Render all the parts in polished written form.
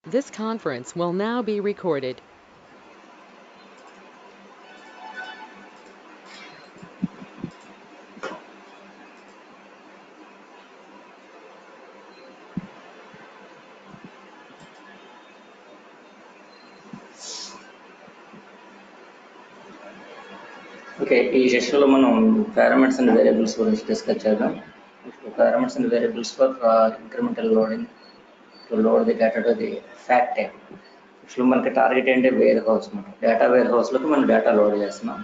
This conference will now be recorded. Okay, ఈ సెషన్లో మనం పారామీటర్స్ అండ్ వేరియబుల్స్ గురించి డిస్కస్ చేద్దాం. Parameters and variables for incremental loading to load the data to the fact table. Actual మనకి target ఏంటి wear house. మనం data wear హౌస్లోకి మనం డేటా లోడ్ చేస్తున్నాం.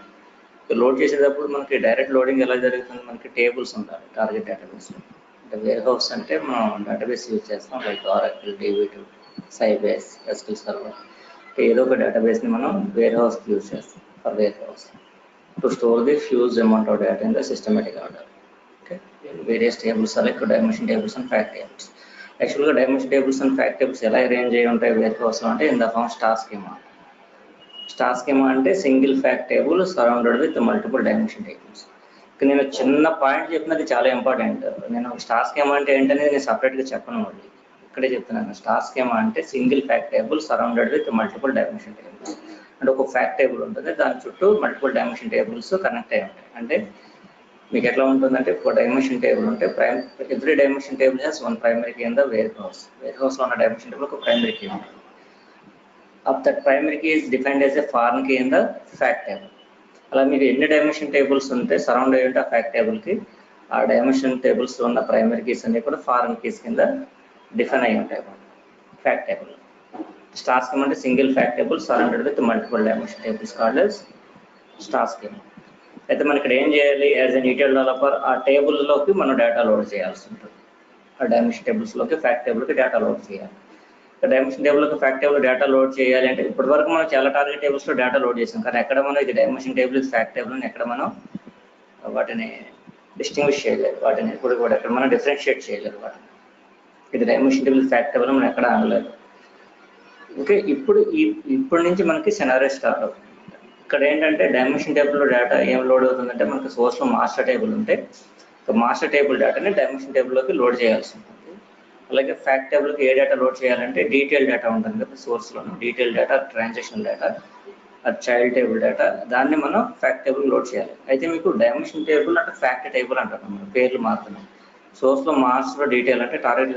లోడ్ చేసేటప్పుడు మనకి డైరెక్ట్ లోడింగ్ ఎలా జరుగుతుంది, మనకి టేబుల్స్ ఉంటాయి టార్గెట్ డేటాబేస్లో. అంటే వేర్ హౌస్ అంటే మనం డేటాబేస్ యూజ్ చేస్తాం, like Oracle, DB2, Sybase, SQL server. ఏదో ఒక డేటాబేస్ని మనం వేర్ హౌస్కి యూజ్ చేస్తాం for warehouse to store the huge amount of data in the systematic order. Okay, various tables are like dimension tables and fact tables. Actually, dimension tables and fact tables ఎలా arrange అయ్యి ఉంటాయి warehouse అంటే in the form star schema. Star schema అంటే single fact table surrounded with multiple dimension tables. నేను చిన్న point చెప్పినది చాలా important. నేను స్టార్ స్కీమా అంటే ఏంటనేది నేను సపరేట్గా చెప్పను, మళ్ళీ ఇక్కడే చెప్తున్నాను. స్టార్ స్కీమా అంటే single fact table surrounded with multiple dimension tables. అంటే ఒక ఫ్యాక్ట్ టేబుల్ ఉంటుంది, దాని చుట్టూ మల్టిపుల్ డైమెన్షన్ టేబుల్స్ కనెక్ట్ అయి ఉంటాయి. అంటే మీకు ఎట్లా ఉంటుందంటే ఒక డైమెన్షన్ టేబుల్ ఉంటే every dimension table has one primary key in the warehouse. వేర్ హౌస్లో ఉన్న డైమెన్షన్ టేబుల్ ఒక ప్రైమరీ కీ ఉంటుంది. Of that primary key is defined as a foreign key in the fact table. అలా మీకు ఎన్ని dimension tables ఉంటే surround అయ్యి ఉంటే ఆ ఫ్యాక్ట్ టేబుల్కి, ఆ డైమెన్షన్ టేబుల్స్ ఉన్న ప్రైమరీ కీస్ అన్ని కూడా ఫారెన్ కీస్ కింద డిఫైన్ అయ్యి ఉంటాయి ఫ్యాక్ట్ టేబుల్. స్టార్ స్కీమ్ అంటే single fact table surrounded with multiple dimension tables called as star scheme. అయితే మనం ఇక్కడ ఏం చేయాలి, యాజ్ ఎ ఈటీఎల్ డెవలపర్ ఆ టేబుల్లోకి మనం డేటా లోడ్ చేయాల్సి ఉంటుంది. ఆ డైమెన్షన్ టేబుల్స్లోకి ఫ్యాక్ట్ టేబుల్కి డేటా లోడ్ చేయాలి. డైమెన్షన్ టేబుల్కి ఫ్యాక్ట్ టేబుల్ డేటా లోడ్ చేయాలి అంటే ఇప్పటి వరకు మనం చాలా టార్గెట్ టేబుల్స్లో డేటా లోడ్ చేసాం, కానీ ఎక్కడ మనం ఇది డైమెన్షన్ టేబుల్ ఇది ఫ్యాక్ట్ టేబుల్ అని ఎక్కడ మనం వాటిని డిస్టింగ్విష్ చేయలేదు, వాటిని ఇప్పుడు కూడా ఎక్కడ మనం డిఫరెన్షియేట్ చేయలేదు. వాటిని ఇది డైమెన్షన్ టేబుల్ ఫ్యాక్ట్ టేబుల్ మనం ఎక్కడ అనలేదు. ఓకే, ఇప్పటి నుంచి మనకి సినారియో స్టార్ట్ అవుతుంది. ఇక్కడ ఏంటంటే డైమెన్షన్ టేబుల్లో డేటా ఏం లోడ్ అవుతుందంటే మనకి సోర్స్లో మాస్టర్ టేబుల్ ఉంటే మాస్టర్ టేబుల్ డేటాని డైమెన్షన్ టేబుల్లోకి లోడ్ చేయాల్సి ఉంటుంది. అలాగే ఫ్యాక్ట్ టేబుల్కి ఏ డేటా లోడ్ చేయాలంటే డీటెయిల్ డేటా ఉంటుంది కదా సోర్స్లోను, డీటెయిల్ డేటా, ట్రాన్సాక్షన్ డేటా, అది చైల్డ్ టేబుల్ డేటా, దాన్ని మనం ఫ్యాక్ట్ టేబుల్ లోడ్ చేయాలి. అయితే మీకు డైమెన్షన్ టేబుల్ అంటే ఫ్యాక్ట్ టేబుల్ అంటారు, మన పేర్లు మాత్రమే. సోర్స్లో మాస్టర్లో డీటెయిల్ అంటే టార్గెట్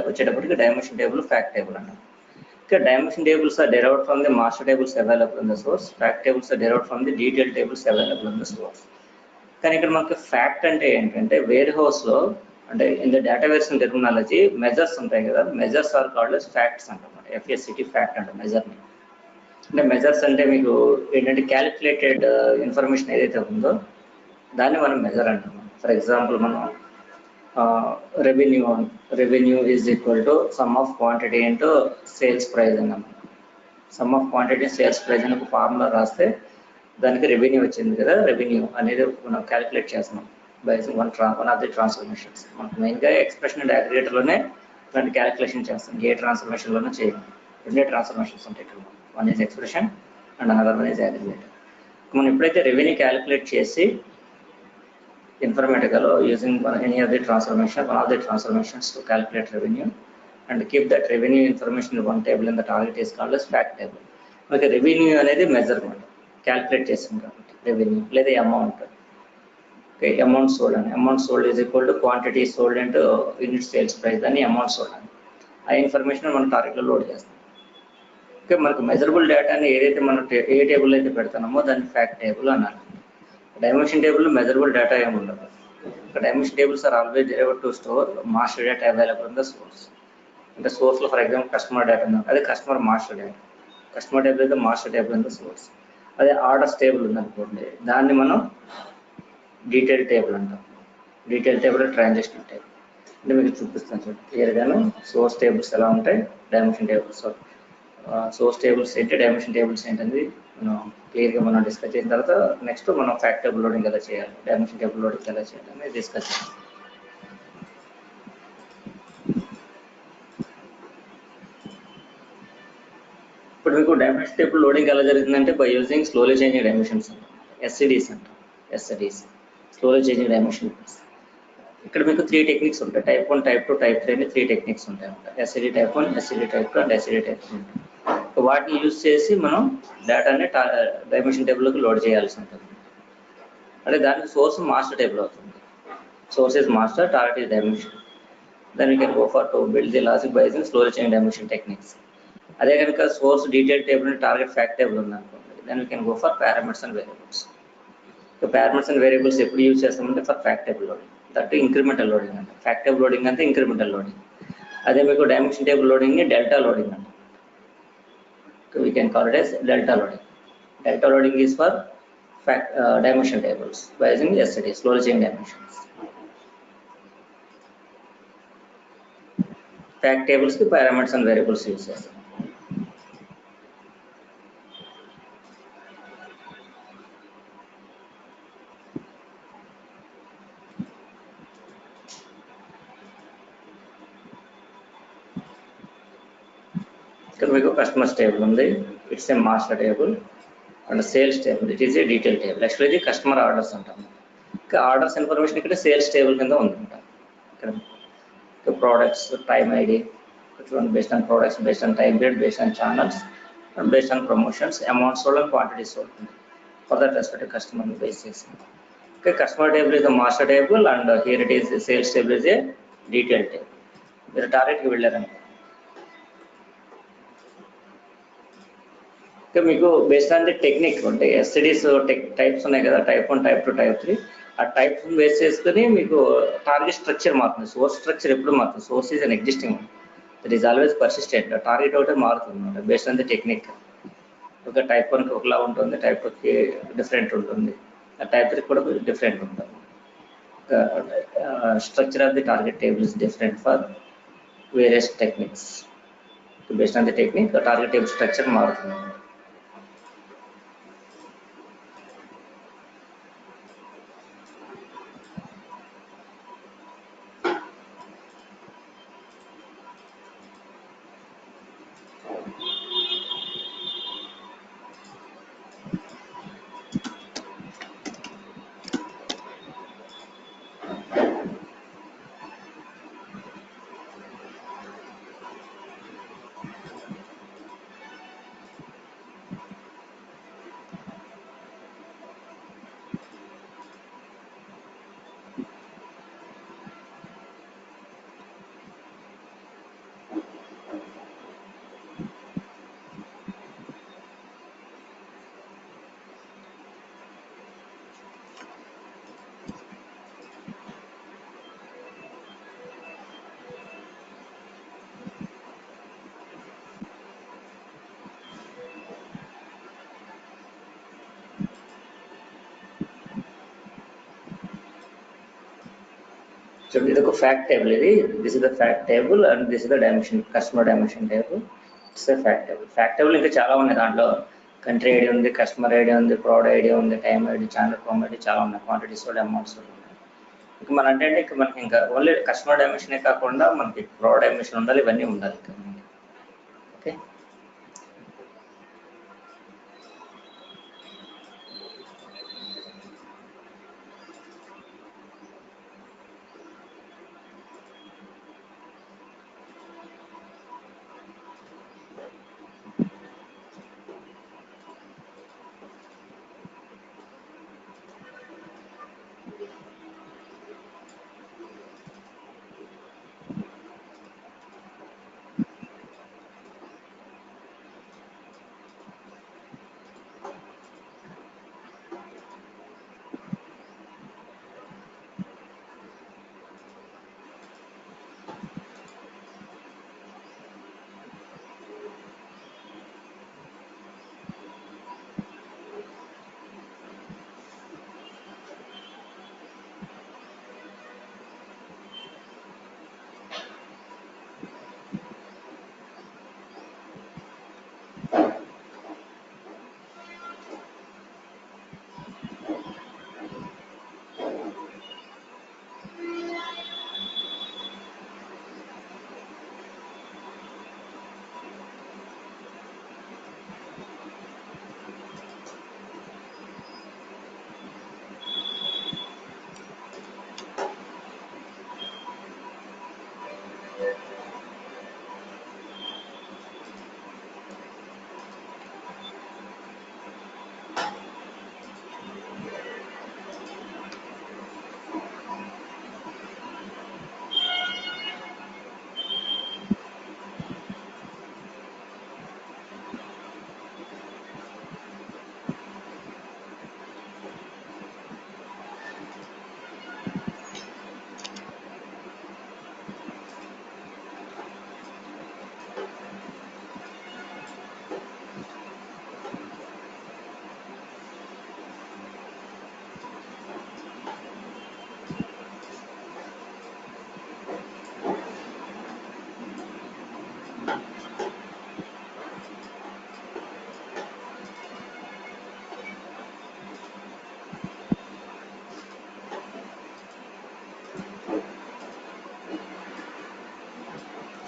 వచ్చేటప్పటికి డైమెన్షన్ టేబుల్, ఫ్యాక్ట్ టేబుల్ అంటారు. Okay, dimension tables are derived from the master tables available in the source. Fact tables are derived from the detailed tables available in the source. కానీ ఇక్కడ మనకి fact అంటే ఏంటంటే వేర్ హౌస్లో అంటే in the database terminology measures ఉంటాయి కదా, measures are called as facts అంటారు. FACT ఫ్యాక్ట్ అంటే మెజర్ని. అంటే మెజర్స్ అంటే మీకు ఏంటంటే క్యాలిక్యులేటెడ్ ఇన్ఫర్మేషన్ ఏదైతే ఉందో దాన్ని మనం మెజర్ అంటాం. ఫర్ ఎగ్జాంపుల్ మనం revenue is equal to sum of quantity into sales price అన్నాం. Sum of quantity sales price అని ఒక ఫార్ములా రాస్తే దానికి రెవెన్యూ వచ్చింది కదా. రెవెన్యూ అనేది మనం క్యాలిక్యులేట్ చేస్తున్నాం by one of the transformations. మనకు మెయిన్గా ఎక్స్ప్రెషన్ అండ్ అగ్రిగేటర్లోనే ఇలాంటి క్యాలిక్యులేషన్ చేస్తాం, ఏ ట్రాన్స్ఫర్మేషన్లోనే చేయాలి. రెండే ట్రాన్స్ఫర్మేషన్స్ ఉంటాయి ఇక్కడ. One is expression and another one is aggregator. మనం ఎప్పుడైతే రెవెన్యూ క్యాలిక్యులేట్ చేసి Informatica using any of the transformation, one of the transformations to calculate revenue and keep that revenue information in one table in the target is called as fact table. Okay, revenue అనేది measurement calculate చేస్తాం కాబట్టి revenue లేదా amount. Okay, amount sold అని, amount sold is equal to quantity sold and unit sales price అని amount sold అని. ఆ information మనం టార్గెట్లో లోడ్ చేస్తాం. ఓకే, మనకు మెజరబుల్ డేటాని ఏదైతే మనం ఏ టేబుల్ అయితే పెడతామో దాన్ని ఫ్యాక్ట్ టేబుల్ అన్నారు. డైమెన్షన్ టేబుల్ మెజరబుల్ డేటా ఏమి ఉండదు. Dimension tables are always derived to store master data available in the source. అంటే సోర్స్లో ఫర్ ఎగ్జాంపుల్ కస్టమర్ డేటా ఉంది, అదే customer master data. Customer table అయితే master table in the source. అదే orders table ఉందనుకోండి, దాన్ని మనం డీటెయిల్ టేబుల్ అంటాం. Detail table, transaction table. అంటే మీకు చూపిస్తాను చూడండి క్లియర్గాను. సోర్స్ టేబుల్స్ ఎలా ఉంటాయి, డైమెన్షన్ టేబుల్స్, సోర్స్ టేబుల్స్ ఏంటి, డైమెన్షన్ టేబుల్స్ ఏంటనేది మనం క్లియర్గా మనం డిస్కస్ చేసిన తర్వాత నెక్స్ట్ మనం ఫ్యాక్ట్ టేబుల్ లోడింగ్ ఎలా చేయాలి, డైమెన్షన్ టేబుల్ లోడింగ్ ఎలా చేయాలి అనేది డిస్కస్ చేయాలి. ఇప్పుడు మీకు డైమెన్షన్ టేబుల్ లోడింగ్ ఎలా జరుగుతుందంటే by using slowly changing dimensions, SCDs అంటాం. SCDs, slowly changing dimension. ఇక్కడ మీకు 3 టెక్నిక్స్ ఉంటాయి. టైప్ 1, టైప్ 2, టైప్ 3 అని 3 టెక్నిక్స్ ఉంటాయి అన్నమాట. SCD type 1, SCD type 2 and SCD type 3 ఉంటాయి. వాటిని యూజ్ చేసి మనం డేటాని డైమెన్షన్ టేబుల్లోకి లోడ్ చేయాల్సి ఉంటుంది. అంటే దానికి సోర్స్ మాస్టర్ టేబుల్ అవుతుంది. Source is master, target is dimension. Then we can go for to build the logic by using slow chain dimension techniques. అదే కనుక source detail table target fact table ఉందనుకోండి, then we can go for parameters and variables. Parameters and variables ఎప్పుడు use చేస్తామంటే for fact table loading, that incremental loading అంటే. Fact table loading అంటే incremental loading. అదే మీకు dimension table loading ని delta loading అంటే. We can call it as delta loading. Delta loading is for dimension tables by using SCD, slow chain dimensions. Fact tables ki parameters and variables use చేస్తాం. ఇక్కడ మీకు customers table ఉంది. It's a master table and sales table. It is a detail table. Actually ఇది customer orders అంటాం. ఇంకా orders information ఇక్కడ sales table కింద ఉంటుంటాం. ఇక్కడ products, time ID, based on products, based on time period, based on channels, and based on promotions, amounts sold and quantities sold for that respective customer basis. Okay, customer table is a master table and here it is sales table is a detailed table. మీరు టార్గెట్కి వెళ్ళారండి. Okay, మీకు based on the technique అంటే ఎస్సిడీస్ types ఉన్నాయి కదా, type 1, type 2, type 3. ఆ types base చేసుకుని మీకు target structure మారుతుంది. సోర్స్ స్ట్రక్చర్ ఎప్పుడు మారుతుంది. Source is an existing one, that is always persistent. Target ఒకటే మారుతుంది అనమాట బేస్డ్ ఆన్ ది టెక్నిక్. ఒక టైప్ 1కి ఒకలా ఉంటుంది, టైప్ 2కి డిఫరెంట్ ఉంటుంది, టైప్ 3 కూడా డిఫరెంట్ ఉంటుంది. Structure of the target table is different for various techniques. Based on the technique target table structure మారుతుంది. So ఇది ఒక ఫ్యాక్ట్ టేబుల్. ఇది this is the fact table and this is the dimension, customer dimension table. It's the fact table. Fact table ఇంకా చాలా ఉన్నాయి. దాంట్లో country ID ఉంది, customer ID ఉంది, ప్రోడక్ట్ ఐడి ఉంది, time ID, channel form ID, చాలా ఉన్నాయి. క్వాంటిటీస్ కూడా, అమౌంట్స్ కూడా ఉన్నాయి. ఇంకా మన అంటే ఇంకా మనకి ఇంకా ఓన్లీ కస్టమర్ డైమెన్షనే కాకుండా మనకి ప్రోడక్ట్ డైమెన్షన్ ఉండాలి, ఇవన్నీ ఉండాలి. ఓకే,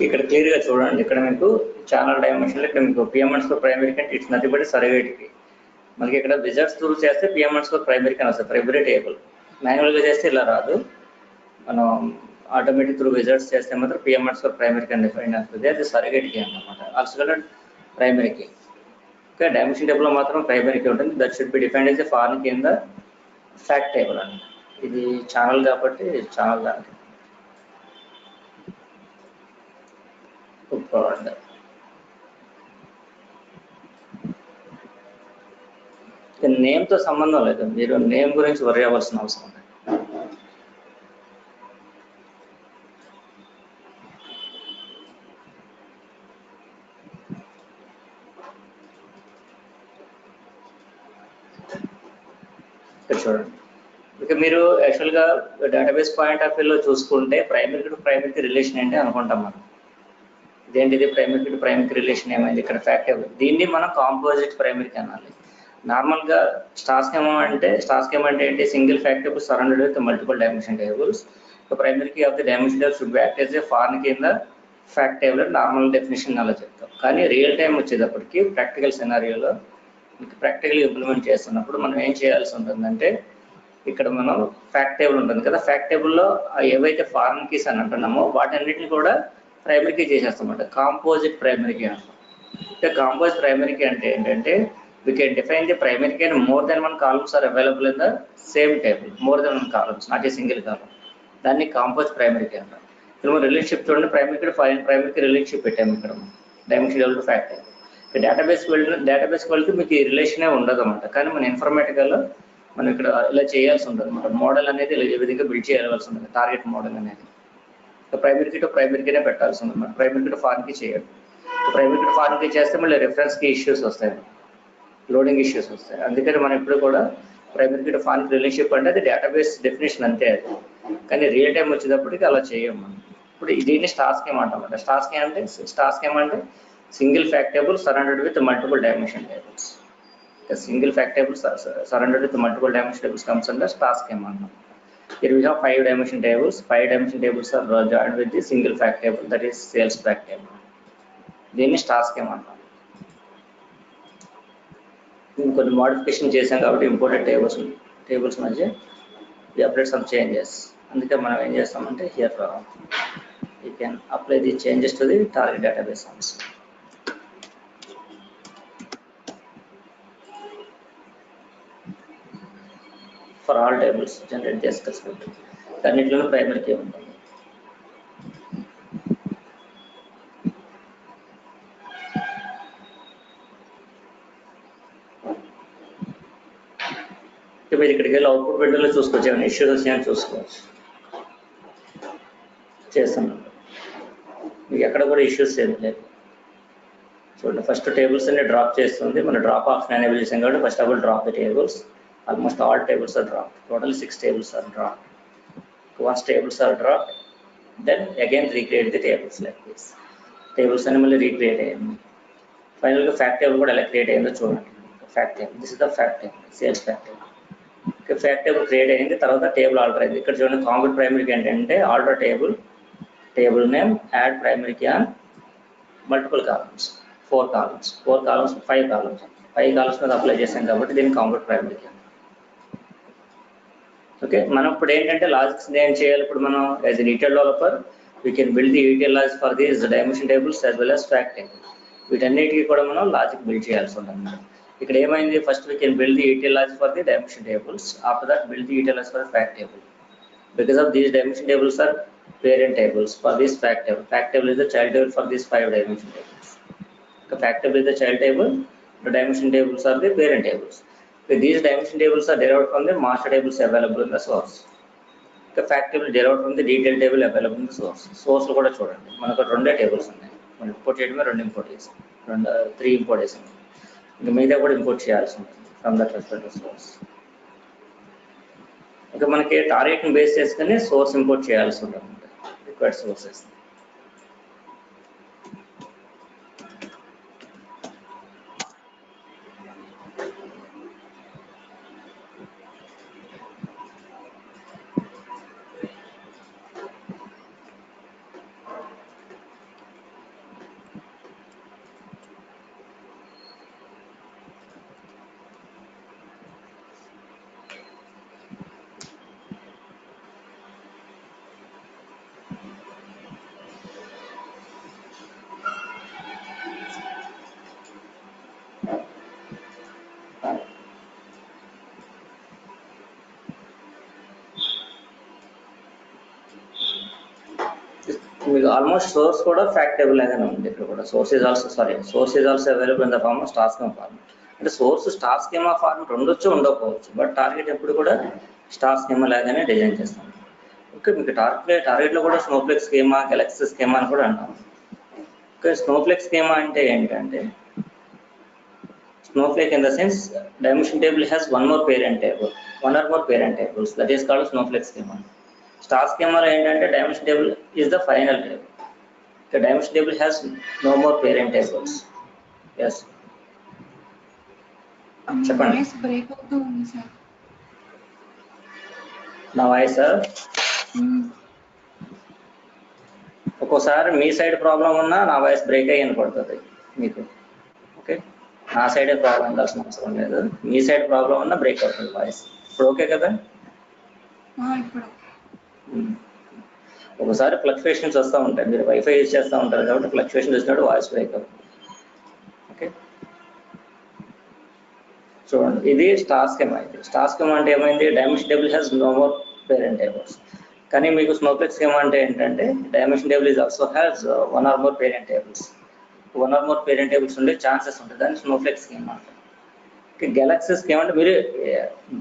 ఇక్కడ క్లియర్గా చూడండి, ఇక్కడ మీకు ఛానల్ డైమెన్షన్లో ఇక్కడ మీకు పిఎంఎండ్స్కో ప్రైమరీ కంటే ఇట్స్ నథింగ్ బట్ సర్వేట్కి. మనకి ఇక్కడ విజర్ట్స్ త్రూ చేస్తే పిఎంఎండ్స్కో ప్రైమరీ కానీ వస్తుంది, ప్రైమరీ టేబుల్. మాన్యువల్గా చేస్తే ఇలా రాదు, మనం ఆటోమేటిక్ త్రూ విజర్ట్స్ చేస్తే మాత్రం పిఎంఎండ్స్కో ప్రైమరీ కానీ డిఫైన్ అవుతుంది. అది సర్వేట్కి అనమాట, ఆల్సో ప్రైమరీకి. ఓకే, డైమెన్షన్ టేబుల్లో మాత్రం ప్రైమరీకి ఉంటుంది. That should be defined as a foreign కింద ఫ్యాక్ట్ టేబుల్ అండి. ఇది ఛానల్ కాబట్టి ఛానల్ దానికి నేమ్తో సంబంధం లేదు, మీరు నేమ్ గురించి వరి అవ్వాల్సిన అవసరం లేదు. ఇక్కడ చూడండి, ఇక మీరు యాక్చువల్గా డేటాబేస్ పాయింట్ ఆఫ్ వ్యూలో చూసుకుంటే ప్రైమరీ టు ప్రైమరీకి రిలేషన్ ఏంటి అనుకుంటాం మనం. ఇదేంటిది ప్రైమరీ టు ప్రైమరీకి రిలేషన్ ఏమైంది, ఇక్కడ ఫ్యాక్ట్ టేబుల్. దీన్ని మనం కాంపోజిట్ ప్రైమరీకి అనాలి. నార్మల్గా స్టార్ స్కీమా అంటే ఏంటి, single fact table surrounded with multiple dimension tables. Primary key of the dimension table should be act as a foreign కింద ఫ్యాక్ట్ టేబుల్ అని నార్మల్ డెఫినేషన్ అలా చెప్తాం. కానీ రియల్ టైం వచ్చేటప్పటికి ప్రాక్టికల్ సినారియోలో ప్రాక్టికల్ ఇంప్లిమెంట్ చేస్తున్నప్పుడు మనం ఏం చేయాల్సి ఉంటుందంటే, ఇక్కడ మనం ఫ్యాక్ట్ టేబుల్ ఉంటుంది కదా, ఫ్యాక్ట్ టేబుల్లో ఏవైతే ఫారెన్ కీస్ అని అంటున్నామో వాటన్నిటిని కూడా ప్రైమరీకి చేసేస్తామంట, కాంపోజిట్ ప్రైమరీకి అంటాం. అంటే కాంపోజిట్ ప్రైమరీకి అంటే ఏంటంటే, we can define the primary key and more than one columns are available in the same table, more than one columns, not a single column. దాన్ని కాంపోజిట్ ప్రైమరీ కీ అంటాం. ఇక్కడ రిలేషన్షిప్ చూడండి, primary key fine primary key relationship పెట్టాము ఇక్కడ dimension table to fact table. డేటాబేస్కి వెళ్తే మీకు ఈ రిలేషనే ఉండదు అనమాట. కానీ మన ఇన్ఫర్మేటికల్లో మనం ఇక్కడ ఇలా చేయాల్సి ఉంటుంది అనమాట. మోడల్ అనేది ఏ విధంగా బిల్డ్ చేయాల్సి ఉంటుంది, టార్గెట్ మోడల్ అనేది ప్రైమరీ కీ టు ప్రైమరీ కీనే పెట్టాల్సి ఉంది అనమాట. Primary key to foreign key చేయాలి. Primary key to foreign key చేస్తే మళ్ళీ రిఫరెన్స్ కీ ఇష్యూస్ వస్తాయి, లోడింగ్ ఇష్యూస్ వస్తాయి. అందుకని మనం ఇప్పుడు కూడా primary key to foreign relationship అంటే అది డేటాబేస్ డెఫినేషన్ అంతే అది, కానీ రియల్ టైం వచ్చేటప్పటికి అలా చేయం మనం. ఇప్పుడు దీన్ని స్టార్ స్కీమా అంటాం. స్టార్ స్కీమా అంటే single fact table surrounded with multiple dimension tables. Single fact table surrounded with multiple dimension tables comes under star schema అంటాం. Here we have 5 dimension tables. 5 dimension tables are joined with the single fact table, that is sales fact table. దీన్ని star schema అంటాం. కొన్ని modification చేసాం కాబట్టి imported tables మధ్య we update some changes. అందుకే మనం ఏం చేస్తామంటే here you can apply the changes to the target database also. For all tables generate the SQL script. అన్నిట్లోనూ ప్రైమరీ కీ ఉంటుంది. మీరు ఇక్కడికి వెళ్ళి అవుట్పుట్ విండోలో చూసుకోవచ్చు, ఏమైనా ఇష్యూస్ వచ్చాయని చూసుకోవచ్చు. చేస్తున్నాం, మీకు ఎక్కడ కూడా ఇష్యూస్ ఏమి లేదు. చూడండి, ఫస్ట్ టేబుల్స్ అన్ని డ్రాప్ చేస్తుంది. మనం డ్రాప్ ఆప్షన్ ఎనేబుల్ చేసాం కాబట్టి first of all drop the tables. Almost all tables are drop. Total 6 tables are dropped. Once tables are dropped, then again recreate the tables like this. Tables అన్ని మళ్ళీ recreate అయ్యింది. ఫైనల్గా fact table కూడా ఎలా create అయ్యిందో చూడండి. Fact table, this is the fact table, sales fact table. Fact table create అయింది, తర్వాత టేబుల్ ఆల్టర్ అయింది. ఇక్కడ చూడండి, కాంప్లీట్ ప్రైమరీకి ఏంటంటే alter table name, add primary key on multiple columns, 4 columns, 5 columns. 5 columns మీద అప్లై చేసాం కాబట్టి దీన్ని కాంప్లీట్ ప్రైమరీ కీ. ఓకే, మనం ఇప్పుడు ఏంటంటే లాజిక్స్ ఏం చేయాలి, ఇప్పుడు మనం as a ETL developer we can build the ETL logic for this dimension tables as well as fact table. వీటన్నిటికీ కూడా మనం లాజిక్ బిల్డ్ చేయాల్సి ఉంటుంది. ఇక్కడ ఏమైంది, first we can build the ETL logic for the dimension tables, after that build the ETL logic for fact table. Because of these dimension tables are parent tables for this fact table. Fact table is the child table for these 5 dimension tables. The fact table is the child table, the dimension tables are the parent tables. So these dimension tables are derived from the master tables available in the source. The fact table derived from the detail table available in the source. Source lo kuda chudandi, manaku రెండే tables ఉన్నాయి. మనం import చేయడమే 2 import చేసాం, 3 import చేసాం. ఇంకా మిగతా కూడా import చేయాల్సి ఉంటుంది ఫ్రమ్ దట్ రెస్పెక్టివ్ సోర్స్. ఇంకా మనకి టార్గెట్ని బేస్ చేసుకుని సోర్స్ ఇంపోర్ట్ చేయాల్సి ఉంటుంది, రిక్వైర్డ్ సోర్సెస్. మీకు ఆల్మోస్ట్ సోర్స్ కూడా ఫ్యాక్ట్ టేబుల్ లాగానే ఉంది ఇక్కడ కూడా. Source is also available in the form of star schema form. అంటే సోర్స్ స్టార్ స్కీమా ఫార్మ్ ఉండొచ్చు ఉండకపోవచ్చు, బట్ టార్గెట్ ఎప్పుడు కూడా స్టార్ స్కీమా లాగానే డిజైన్ చేస్తాం. ఓకే, మీకు టార్గెట్లో కూడా స్నోఫ్లేక్ స్కీమా, గెలాక్సీ స్కీమా అని కూడా అంటాం. ఓకే, స్నోఫ్లేక్ స్కీమా అంటే ఏంటంటే snowflake in the sense dimension table has one or more parent tables, that is called snowflake schema. Star schema lo entante dimension table is the final table. The dimension table has no more parent tables. Yes, చెప్పండి. Voice break అవుతూ ఉంది sir. నా voice ఒక్కోసారి మీ side problem ఉన్నా నా voice break అయ్యి వినపడుతుంది మీకు. ఓకే, నా సైడే ప్రాబ్లం ఉండాల్సిన అవసరం లేదు, మీ సైడ్ ప్రాబ్లం ఉన్నా బ్రేక్ అవుతుంది వాయిస్. ఇప్పుడు ఓకే కదా? ఒకసారి ఫ్లక్చువేషన్స్ వస్తూ ఉంటాయి, మీరు వైఫై యూజ్ చేస్తూ ఉంటారు కాబట్టి ఫ్లక్చువేషన్ వచ్చినప్పుడు వాయిస్ బ్రేక్ అవుతుంది. ఓకే, చూడండి, ఇది స్టార్ స్కీమా. స్టార్ స్కీమా అంటే ఏమైంది, dimension table has no more parent tables. కానీ మీకు స్నోఫ్లేక్ స్కీమా అంటే ఏంటంటే dimension table is also has one or more parent tables. One or more parent tables ఉండే ఛాన్సెస్ ఉంటుంది, దాన్ని స్నోఫ్లేక్ స్కీమా అంటారు. గెలాక్సీ స్కీమా అంటే మీరు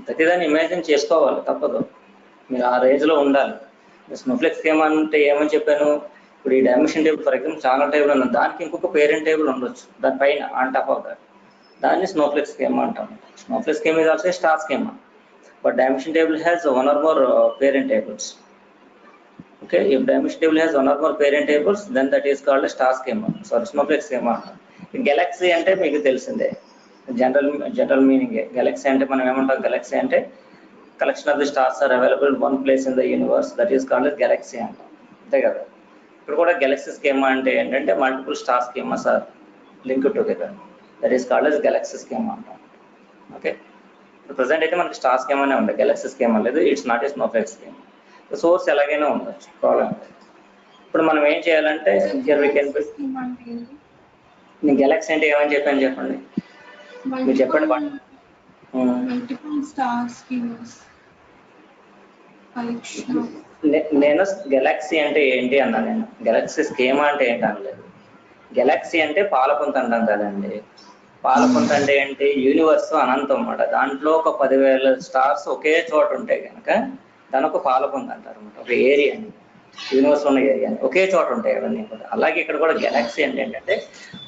ప్రతిదాన్ని ఇమాజిన్ చేసుకోవాలి, తప్పదు, మీరు ఆ రేంజ్లో ఉండాలి. స్నోఫ్లేక్ స్కీమా అంటే ఏమని చెప్పాను, ఇప్పుడు ఈ డైమెన్షన్ టేబుల్ ఫర్ ఎగ్జాంపుల్ చాలా టేబుల్ ఉంది, దానికి ఇంకొక పేరెంట్ టేబుల్ ఉండొచ్చు దానిపైన ఆన్ టాప్ ఆఫ్ దట్, దాన్ని స్నోఫ్లేక్ స్కీమా అంటాం. Snowflake schema is also star schema, but dimension table has one or more parent tables. Okay, if dimension table has one or more parent tables, then that is called a star schema, sorry, snowflake schema. Galaxy అంటే మీకు తెలిసిందే, general meaning. Galaxy అంటే మనం ఏమంటాం, galaxy అంటే collection of the stars are available one place in the universe, that is called galaxy అంటాం, అంతే కదా. ఇప్పుడు కూడా గెలాక్సీ స్కీమా అంటే ఏంటంటే multiple star schemas are link together, that is called galaxy schema అంటాం. ఓకే, ప్రజెంట్ అయితే మనకి స్టార్ స్కీమానే ఉంది, గెలాక్సీ స్కీమా లేదు. It's not a snowflake schema. Source ఎలాగైనా ఉండొచ్చు, ప్రాబ్లం. ఇప్పుడు మనం ఏం చేయాలంటే నేను గెలాక్సీ అంటే ఏమని చెప్పాను చెప్పండి, మీరు చెప్పండి. నేను గెలాక్సీ అంటే ఏంటి అన్నా, నేను గెలాక్సీ స్కీమా అంటే ఏంటి అనలేదు. గెలాక్సీ అంటే పాలపుంత అంటాం కదండి. పాలపుంత అంటే ఏంటి, యూనివర్స్ అనంతం అన్నమాట. దాంట్లో ఒక 10,000 స్టార్స్ ఒకే చోట ఉంటాయి కనుక దాని ఒక పాలపుంత అంటారు అనమాట. ఒక ఏరియా, యూనివర్స్ ఉన్న ఏరియా ఒకే చోట ఉంటాయి అవన్నీ కూడా. అలాగే ఇక్కడ కూడా గెలాక్సీ అంటే ఏంటంటే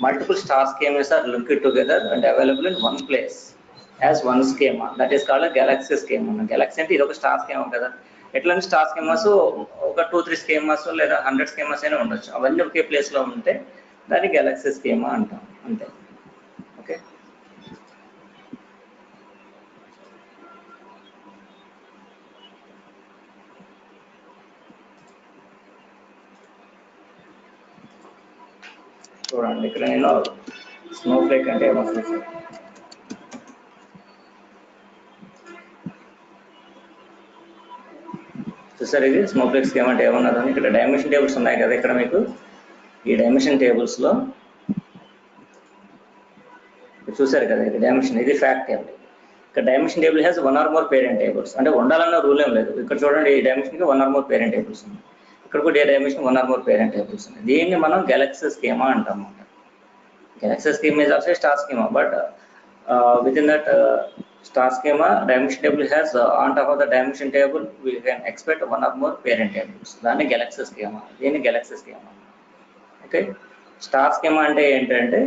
multiple star schemas are linked together and available in one place as one schema, that is called galaxy schema. Galaxy అంటే ఇది ఒక స్టార్ స్కీమా కదా. ఎట్లా స్టార్ స్కీమాస్ ఒక 2-3 స్కీమాస్ లేదా 100 స్కీమాస్ అయినా ఉండొచ్చు, అవన్నీ ఒకే ప్లేస్ లో ఉంటే దాన్ని గెలాక్సీ స్కీమా అంటాం, అంతే. ఓకే, చూడండి ఇక్కడ నేను స్నోఫ్లేక్ అంటే ఏమవుతుంది చూసారు. ఇది స్నోఫ్లేక్ స్కీమా అంటే ఏమన్నదని. ఇక్కడ డైమెన్షన్ టేబుల్స్ ఉన్నాయి కదా, ఇక్కడ మీకు ఈ డైమెన్షన్ టేబుల్స్ లో చూసారు కదా, ఇది డైమెన్షన్, ఇది ఫ్యాక్ట్ టేబుల్. ఇక్కడ dimension table has one or more parent tables, అంటే ఉండాలన్న రూల్ ఏం లేదు. ఇక్కడ చూడండి, ఈ డైమెన్షన్కి one or more parent tables ఉన్నాయి, ఇక్కడ కూడా ఏ dimension one or more parent tables ఉన్నాయి. దీన్ని మనం గెలాక్సీ స్కీమా అంటాం. Galaxy schema is also a star schema, but within that star schema, dimension table has on top of the dimension table we can expect one or more parent tables. That is galaxy schema. This is galaxy schema. Okay, star schema ante entante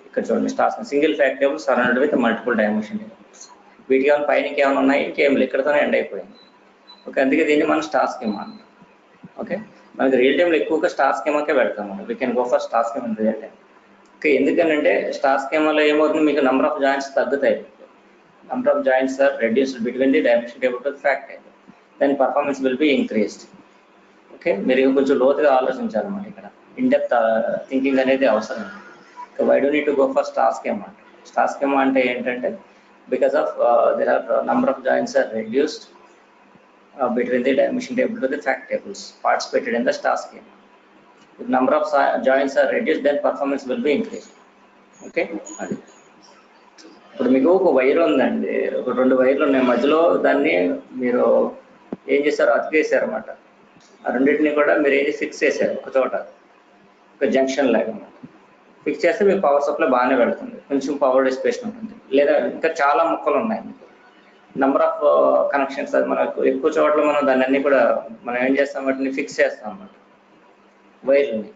ikkada chudandi, star single fact table surrounded with multiple dimension tables. వీటికి ఏమైనా పైన ఏమైనా ఉన్నాయి, ఇంకేం ఇక్కడతోనే end అయిపోయింది. Okay, అందుకే దీన్ని మనం స్టార్ స్కీమా అంటాం. ఓకే, మనకి రియల్ టైంలో ఎక్కువగా స్టార్ స్కీమాకే పెడతాం. We can go for star schema in real time. ఎందుకంటే స్టార్ స్కీమాలో ఏమవుతుంది, మీకు నెంబర్ ఆఫ్ జాయింట్స్ తగ్గుతాయి. Number of joints are reduced between the dimension table to fact table, then performance will be increased. Okay, మీరు కొంచెం లోతుగా ఆలోచించాలన్నమాట. ఇక్కడ ఇన్డెప్త్ థింకింగ్ అనేది అవసరం. Why do need to go for star schema అంటే, star schema అంటే ఏంటంటే because of there are number of joints are reduced between the dimension table to the fact tables participated in the star schema. If number of joints are reduced, then performance will be increased. Okay, అది ఇప్పుడు మీకు ఒక wire ఉందండి, ఒక 2 వైర్లు ఉన్నాయి, మధ్యలో దాన్ని మీరు ఏం చేశారు, అతికేసారు అన్నమాట. ఆ రెండింటిని కూడా మీరు ఏది ఫిక్స్ చేశారు ఒక చోట, ఒక జంక్షన్ లాగా ఫిక్స్ చేస్తే మీకు పవర్ సప్లై బాగానే వెళ్తుంది, కొంచెం పవర్ డిసిపేషన్ ఉంటుంది. లేదా ఇంకా చాలా ముక్కలు ఉన్నాయి, నెంబర్ ఆఫ్ కనెక్షన్స్, అది మనకు ఎక్కువ చోట్ల మనం దాన్ని అన్ని కూడా మనం ఏం చేస్తాం, వాటిని ఫిక్స్ చేస్తాం అన్నమాట వైర్ని.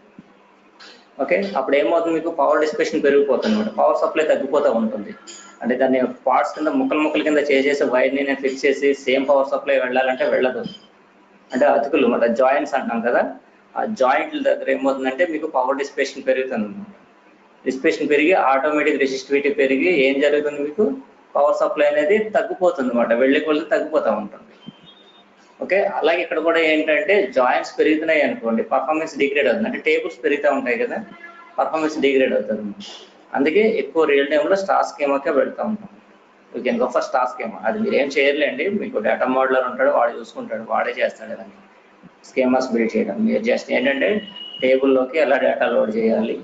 ఓకే, అప్పుడు ఏమవుతుంది, మీకు పవర్ డిసిపేషన్ పెరిగిపోతుంది అనమాట, పవర్ సప్లై తగ్గిపోతూ ఉంటుంది. అంటే దాన్ని పార్ట్స్ కింద ముక్కల కింద చేసేసి వైర్ని నేను ఫిక్స్ చేసి సేమ్ పవర్ సప్లై వెళ్ళాలంటే వెళ్ళదు. అంటే అతుకులు మన జాయింట్స్ అంటాం కదా, ఆ జాయింట్ల దగ్గర ఏమవుతుందంటే మీకు పవర్ డిసిపేషన్ పెరుగుతుంది అనమాట. డిసిపేషన్ పెరిగి ఆటోమేటిక్ రెసిస్టివిటీ పెరిగి ఏం జరుగుతుంది, మీకు పవర్ సప్లై అనేది తగ్గిపోతుంది అనమాట, వెళ్ళే కొలది తగ్గిపోతూ ఉంటుంది. ఓకే, అలాగే ఇక్కడ కూడా ఏంటంటే జాయింట్స్ పెరుగుతున్నాయి అనుకోండి, పర్ఫార్మెన్స్ డిగ్రేడ్ అవుతుంది. అంటే టేబుల్స్ పెరుగుతూ ఉంటాయి కదా, పర్ఫార్మెన్స్ డిగ్రేడ్ అవుతుంది. అందుకే ఎక్కువ రియల్ టైంలో స్టార్ స్కీమాకే వెళ్తూ ఉంటాం. You can go for star schema. అది మీరు ఏం చేయలేండి, మీకు డేటా మోడలర్ ఉంటాడు, వాడు చూసుకుంటాడు, వాడే చేస్తాడు అదని స్కీమాస్ బిల్డ్ చేయడం. మీరు జస్ట్ ఏంటంటే టేబుల్లోకి ఎలా డేటా లోడ్ చేయాలి,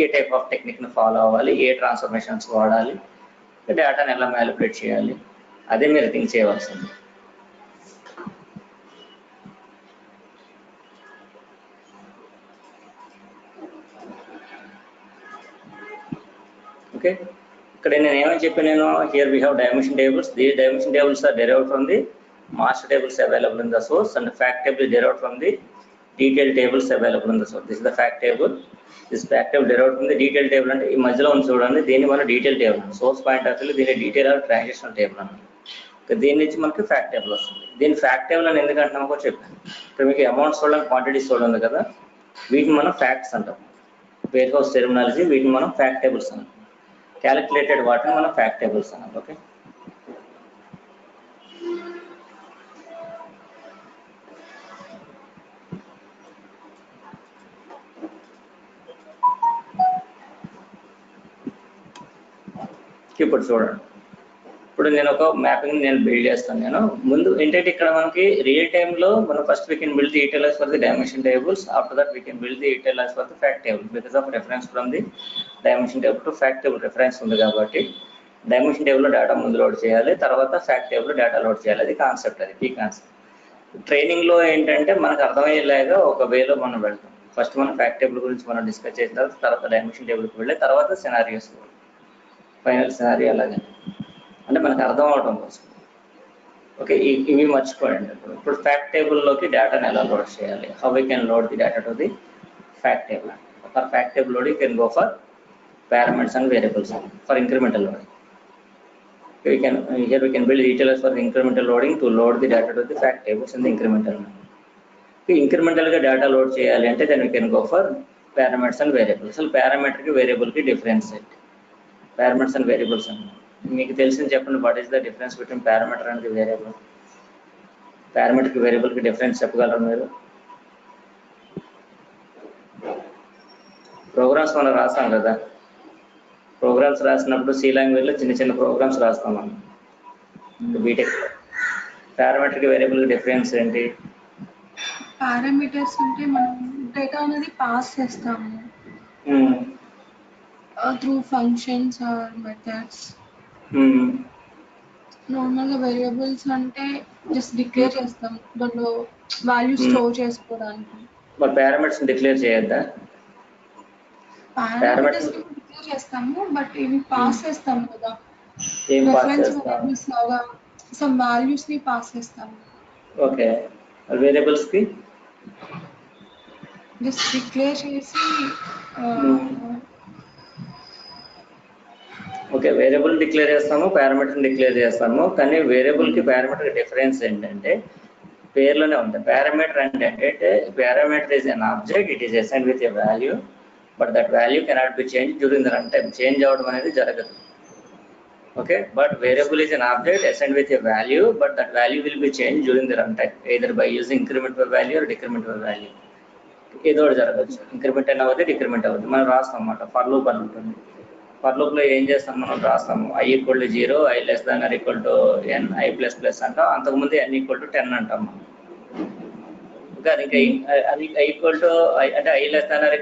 ఏ టైప్ ఆఫ్ టెక్నిక్ని ఫాలో అవ్వాలి, ఏ ట్రాన్స్ఫర్మేషన్స్ వాడాలి, డేటాని ఎలా మ్యానిపులేట్ చేయాలి, అదే మీరు థింక్ చేయవలసింది. ఓకే, ఇక్కడ నేను ఏమని చెప్పాను, here we have dimension tables. These dimension tables are derived from the master tables available in the source, and the fact table is derived from the detailed tables available in the source. This is the fact table. This fact table derived from the detailed table. అంటే ఈ మధ్యలో ఉంది చూడండి, దీన్ని మనం detail table, source point of view దీన్ని detail are transactional table అన్నమాట. దీని నుంచి మనకి ఫ్యాక్ట్ టేబుల్ వస్తుంది. దీన్ని ఫ్యాక్ట్ టేబుల్ అని ఎందుకు అంటున్నామో కూడా చెప్పాను. ఇక్కడ మీకు అమౌంట్స్ చూడడం, క్వాంటిటీస్ చూడడం ఉంది కదా, వీటిని మనం ఫ్యాక్ట్స్ అంటాం. వేర్ హౌస్ టెర్మినాలజీ, వీటిని మనం ఫ్యాక్ట్ టేబుల్స్ అంటాం. క్యాలిక్యులేటెడ్ వాటిని మనం ఫ్యాక్ట్ టేబుల్స్ అన్నాం. ఓకే, ఇప్పుడు చూడండి, ఇప్పుడు నేను ఒక మ్యాపింగ్ నేను బిల్డ్ చేస్తాను. నేను ముందు ఏంటంటే ఇక్కడ మనకి రియల్ టైంలో మనం first we can build the ETLs for the dimension tables. After that we can build the ETLs for the fact table. Because of reference from the dimension table to fact table reference ఉంది కాబట్టి dimension టేబుల్లో data ముందు load చేయాలి, తర్వాత fact టేబుల్లో data load చేయాలి. అది concept, అది కీ కాన్సెప్ట్. ట్రైనింగ్లో ఏంటంటే మనకు అర్థమయ్యేలాగా ఒక వేలో మనం వెళ్తాం. ఫస్ట్ మనం ఫ్యాక్ట్ టేబుల్ గురించి మనం డిస్కస్ చేసిన తర్వాత డైమెన్షన్ టేబుల్కి వెళ్ళి తర్వాత సినారియోస్, ఫైనల్ సినారియో అలాగే, అంటే మనకు అర్థం అవడం కోసం. ఓకే, ఇవి మర్చిపోయండి. ఇప్పుడు ఫ్యాక్ట్ టేబుల్లోకి డేటాను ఎలా లోడ్ చేయాలి, how we can load the data to the fact table. For fact table loading can go for parameters and variables for incremental loading. Here we can build detailers for the incremental loading to load the data to the fact tables in the incremental. Incremental గా data load చేయాలి అంటే then we can go for parameters and variables. అసలు parameter కి variable కి difference ఏంటి, parameters and variables అన్న మీకు తెలిసింది చెప్పండి. What is the difference between parameter and the variable? Parameter కి వేరియబుల్ కి డిఫరెన్స్ చెప్పగలరా మీరు? ప్రోగ్రామ్స్ మనం రాస్తాం కదా, ప్రోగ్రామ్స్ రాసినప్పుడు సి లాంగ్వేజ్లో చిన్న చిన్న ప్రోగ్రామ్స్ రాస్తాం మనం బీటెక్. పారామీటర్ కి వేరియబుల్ కి డిఫరెన్స్ ఏంటి? పారామీటర్స్ అంటే మనం డేటా అనేది పాస్ చేస్తాము త్రూ ఫంక్షన్స్ ఆర్ మెథడ్స్. నార్మల్గా వేరియబుల్స్ అంటే జస్ట్ డిక్లేర్ చేస్తాం, దాంట్లో వాల్యూ స్టోర్ చేసుకోవడానికి. మరి పారామీటర్స్ డిక్లేర్ చేయొద్దా? పారామీటర్స్ డిక్లేర్ చేస్తాము, బట్ ఇవి పాస్ చేస్తాము కదా, రెఫరెన్స్ వేరియబుల్స్ లాగా సమ్ వాల్యూస్ ని పాస్ చేస్తాము. ఓకే, వేరియబుల్స్ కి జస్ట్ డిక్లేర్ చేసి ఓకే, వేరియబుల్ డిక్లేర్ చేస్తాము, పారామీటర్ డిక్లేర్ చేస్తాము. కానీ వేరియబుల్ కి పారామీటర్ డిఫరెన్స్ ఏంటంటే పేర్లోనే ఉంది. పారామీటర్ అంటే parameter is an object, it is assigned with a value, but that value cannot be change during the run time. Change అవ్వడం అనేది జరగదు. Okay, but variable is an object assigned with a value, but that value will be change during the run time, either by using increment by value are decrement by value. ఏదో ఒకటి జరగచ్చు, increment అయినా అవుతుంది, decrement అవుతుంది. మనం రాస్తాం అన్నమాట, for loop అని ఉంటుంది. ఫర్ లూప్లో ఏం చేస్తాం, మనం రాస్తాము i = 0, i <= n, i++ అంటాం. అంతకుముందు n = 10 అంటాం మనం. ఓకే, అది ఇంకా అది i అంటే i <= 10,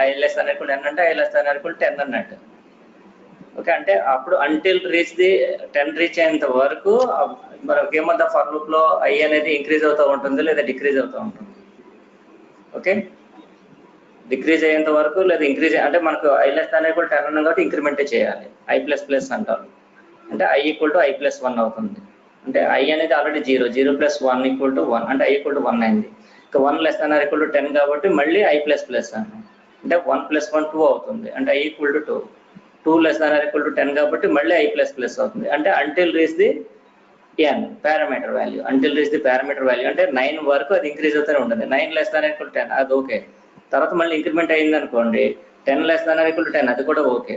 i <= n అంటే i <= 10 అన్నట్టు. ఓకే, అంటే అప్పుడు అంటిల్ రీచ్ ది 10 రీచ్ అయ్యేంత వరకు మనకి ఏమన్నా ఫర్ లూప్ లో ఐ అనేది ఇంక్రీజ్ అవుతూ ఉంటుంది లేదా డిక్రీజ్ అవుతూ ఉంటుంది. ఓకే, డిక్రీజ్ అయ్యేంత వరకు లేదా ఇంక్రీజ్ అంటే మనకు ఐ లెస్ దాన్ ఈక్వల్ 10 ఉన్నాం కాబట్టి ఇంక్రిమెంటే చేయాలి. ఐ ప్లస్ ప్లస్ అంటారు, అంటే I equal to I plus 1 అవుతుంది. అంటే ఐ అనేది ఆల్రెడీ 0 ప్లస్ 1 ఈక్వల్ టు 1 అంటే ఐ ఈక్వల్ టు 1 అయింది. ఇంకా 1 లెస్ దాన్ ఈక్వల్ టు 10 కాబట్టి మళ్ళీ ఐ ప్లస్ ప్లస్ అంటాం, అంటే 1 ప్లస్ 1 2 అవుతుంది, అంటే I equal to 2. 2 less than equal to 10 కాబట్టి మళ్ళీ ఐ ప్లస్ ప్లస్ అవుతుంది, అంటే until reach the n parameter value. Until reach the parameter value అంటే 9 వరకు అది ఇంక్రీజ్ అవుతూనే ఉంటుంది. 9 లెస్ దాన్ ఈక్వల్ 10 అది ఓకే. తర్వాత మళ్ళీ ఇంక్రిమెంట్ అయింది అనుకోండి 10 లెస్ దాన్ ఈక్వల్ 10 అది కూడా ఓకే.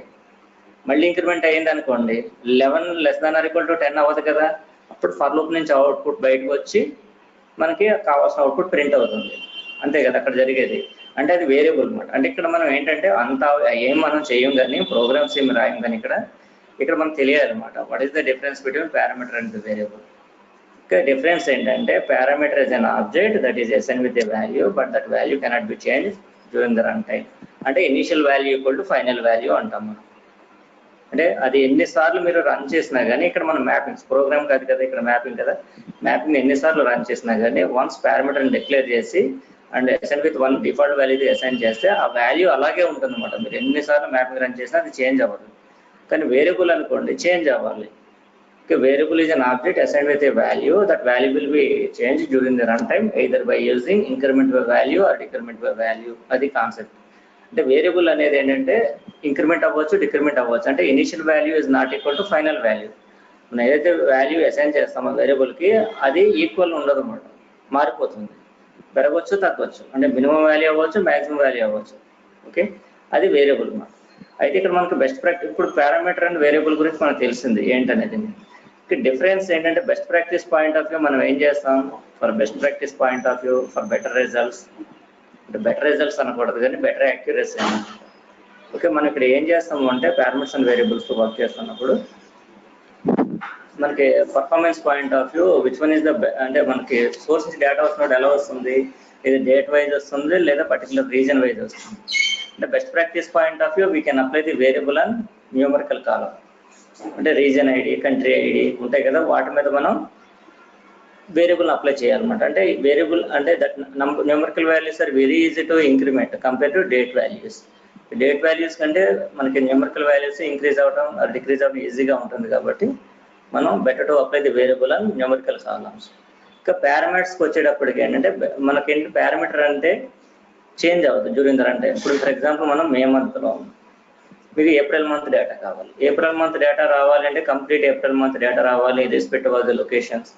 మళ్ళీ ఇంక్రిమెంట్ అయ్యింది అనుకోండి 11 లెస్ దాన్ ఈక్వల్ టు 10 అవ్వదు కదా, అప్పుడు ఫర్ లూప్ నుంచి అవుట్పుట్ బయటకు వచ్చి మనకి కావాల్సిన అవుట్పుట్ ప్రింట్ అవుతుంది. అంతే కదా అక్కడ జరిగేది. అంటే అది వేరియబుల్ అనమాట. అంటే ఇక్కడ మనం ఏంటంటే అంత ఏం మనం చేయం కానీ ప్రోగ్రామ్స్ ఏమి రాయం కానీ ఇక్కడ మనకు తెలియాలన్నమాట what is the difference between parameter and the variable. ఇక్కడ డిఫరెన్స్ ఏంటంటే parameter is an object that is assigned with a value but that value cannot be change during the run time. అంటే initial value equal to final value అంటాం మనం. అంటే అది ఎన్నిసార్లు మీరు run చేసినా కానీ ఇక్కడ మనం మ్యాపింగ్స్ ప్రోగ్రామ్ కాదు కదా, ఇక్కడ మ్యాపింగ్ కదా, మ్యాపింగ్ ఎన్నిసార్లు రన్ చేసినా కానీ వన్స్ పారామీటర్ని డిక్లేర్ చేసి and assign with 1 default value assign చేస్తే ఆ వాల్యూ అలాగే ఉంటుంది అనమాట. మీరు ఎన్నిసార్లు మ్యాపింగ్ రన్ చేసినా అది చేంజ్ అవ్వదు. కానీ వేరియబుల్ అనుకోండి చేంజ్ అవ్వాలి. Variable is an object assigned with a value that value will be change during the run time either by using increment by value are decrement by value. అది concept. అంటే variable అనేది ఏంటంటే increment అవ్వచ్చు decrement అవ్వచ్చు. అంటే initial value is not equal to final value. మనం ఏదైతే value assign చేస్తామో వేరియబుల్కి అది ఈక్వల్ ఉండదు అన్నమాట, మారిపోతుంది, పెరగవచ్చు తగ్గవచ్చు. అంటే మినిమం వాల్యూ అవ్వచ్చు మ్యాక్సిమం వాల్యూ అవ్వచ్చు. ఓకే, అది వేరియబుల్ అన్నమాట. అయితే ఇక్కడ మనకు బెస్ట్ ప్రాక్టీస్ ఇప్పుడు పారామీటర్ అండ్ వేరియబుల్ గురించి మనకు తెలిసింది ఏంటనేది. ఇక్కడ డిఫరెన్స్ ఏంటంటే best practice point of view మనం ఏం చేస్తాం, for best practice point of view for better results, అంటే బెటర్ రిజల్ట్స్ అనకూడదు కానీ బెటర్ యాక్యురసీ అన్నమాట. ఓకే, మనం ఇక్కడ ఏం చేస్తాము అంటే పారామీటర్స్ అండ్ వేరియబుల్స్తో వర్క్ చేస్తున్నప్పుడు మనకి performance point of view which one is the అంటే మనకి సోర్స్ నుంచి డేటా వస్తున్నప్పుడు ఎలా వస్తుంది, ఇది డేట్ వైజ్ వస్తుంది లేదా పర్టికులర్ రీజన్ వైజ్ వస్తుంది. అంటే best practice point of view we can apply the variable and numerical column. అంటే రీజన్ ఐడి కంట్రీ ఐడి ఉంటాయి కదా, వాటి మీద మనం వేరియబుల్ అప్లై చేయాలన్నమాట. అంటే వేరియబుల్ అంటే that numerical values are very easy to increment compare to date values. Date values కంటే మనకి న్యూమరికల్ వాల్యూస్ ఇంక్రీజ్ అవ్వడం డిక్రీజ్ అవ్వడం ఈజీగా ఉంటుంది కాబట్టి మనం better to apply the variable and numerical columns. ఇంకా పారామీటర్స్కి వచ్చేటప్పటికి ఏంటంటే మనకేంటి పారామీటర్ అంటే చేంజ్ అవ్వదు డ్యూరింగ్ ద రన్ టైం. ఇప్పుడు ఫర్ ఎగ్జాంపుల్ మనం మే మంత్లో మీకు ఏప్రిల్ మంత్ డేటా కావాలి. ఏప్రిల్ మంత్ డేటా రావాలంటే కంప్లీట్ ఏప్రిల్ మంత్ డేటా రావాలి, respective of the locations,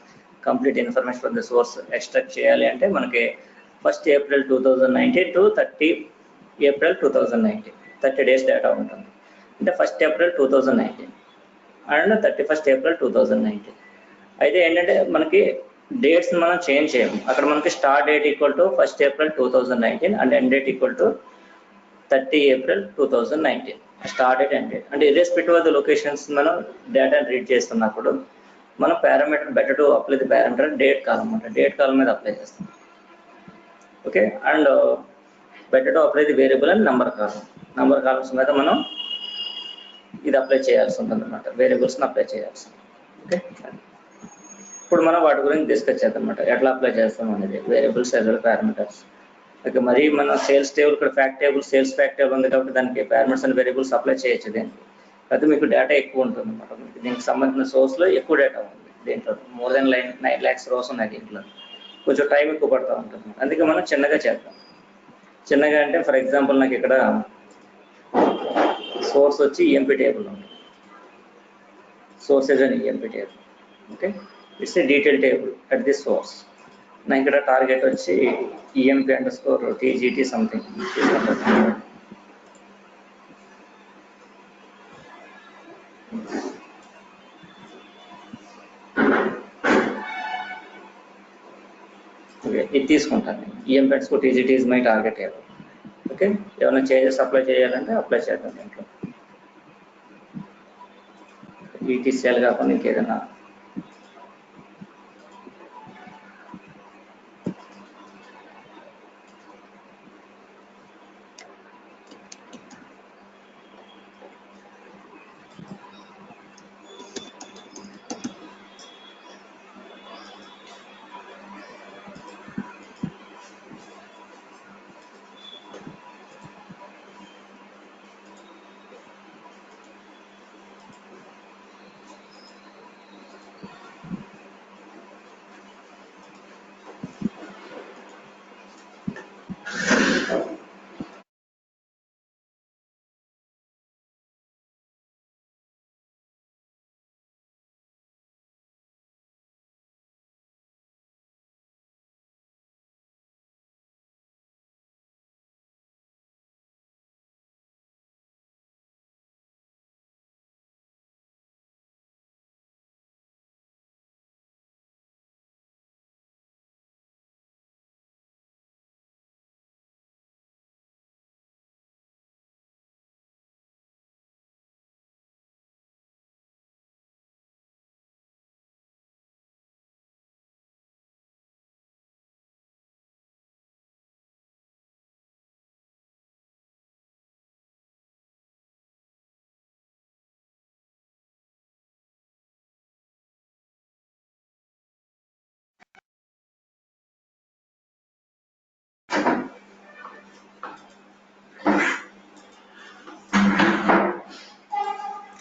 complete information from the source extract చేయాలి అంటే మనకి 1st April 2019 to 30 April 2019 30 days data ఉంటుంది. అంటే 1st April 2019 and 31st April 2019. అయితే ఏంటంటే మనకి డేట్స్ మనం చేంజ్ చేయము. అక్కడ మనకి start date equal to 1st April 2019 and end date equal to 30 April 2019. Start date end date అంటే ఇర్రెస్పెక్టివ్ ఆఫ్ ద లొకేషన్స్ మనం డేటాని రీడ్ చేస్తున్నప్పుడు మనం parameter better to apply the parameter date column అంటే డేట్ కాలం మీద apply చేస్తాం. Okay, and better to apply the variable and number columns మీద మనం ఇది అప్లై చేయాల్సి ఉంటుంది అన్నమాట, వేరియబుల్స్ని అప్లై చేయాల్సి ఉంటుంది. ఓకే, ఇప్పుడు మనం వాటి గురించి డిస్కస్ చేద్దాం అన్నమాట, ఎట్లా అప్లై చేస్తాం అనేది variables as well parameters. Okay, మరి మన సేల్స్ టేబుల్ ఇక్కడ fact table sales fact table ఉంది కాబట్టి దానికి పారామీటర్స్ అండ్ వేరియబుల్స్ అప్లై చేయొచ్చు. దీనికి అయితే మీకు డేటా ఎక్కువ ఉంటుంది అన్నమాట. దీనికి సంబంధించిన సోర్స్లో ఎక్కువ డేటా ఉంది, దీంట్లో మోర్ దెన్ 9 lakhs రోస్ ఉన్నాయి, దీంట్లో కొంచెం టైం ఎక్కువ పడుతూ ఉంటుంది. అందుకే మనం చిన్నగా చేద్దాం. చిన్నగా అంటే ఫర్ ఎగ్జాంపుల్ నాకు ఇక్కడ సోర్స్ వచ్చి ఈఎంపీ టేబుల్ ఉంది, సోర్సెస్ అని EMP table. Okay, it's a detail table at the source. నా ఇక్కడ టార్గెట్ వచ్చి EMP_TGT సంథింగ్ తీసుకుంటాను. ఓకే, ఇది తీసుకుంటాను. EMP_TGT is my target table. Okay, ఏమైనా చేంజెస్ అప్లై చేయాలంటే అప్లై చేద్దాం. దీంట్లో ETCL కాకుండా ఇంకేదైనా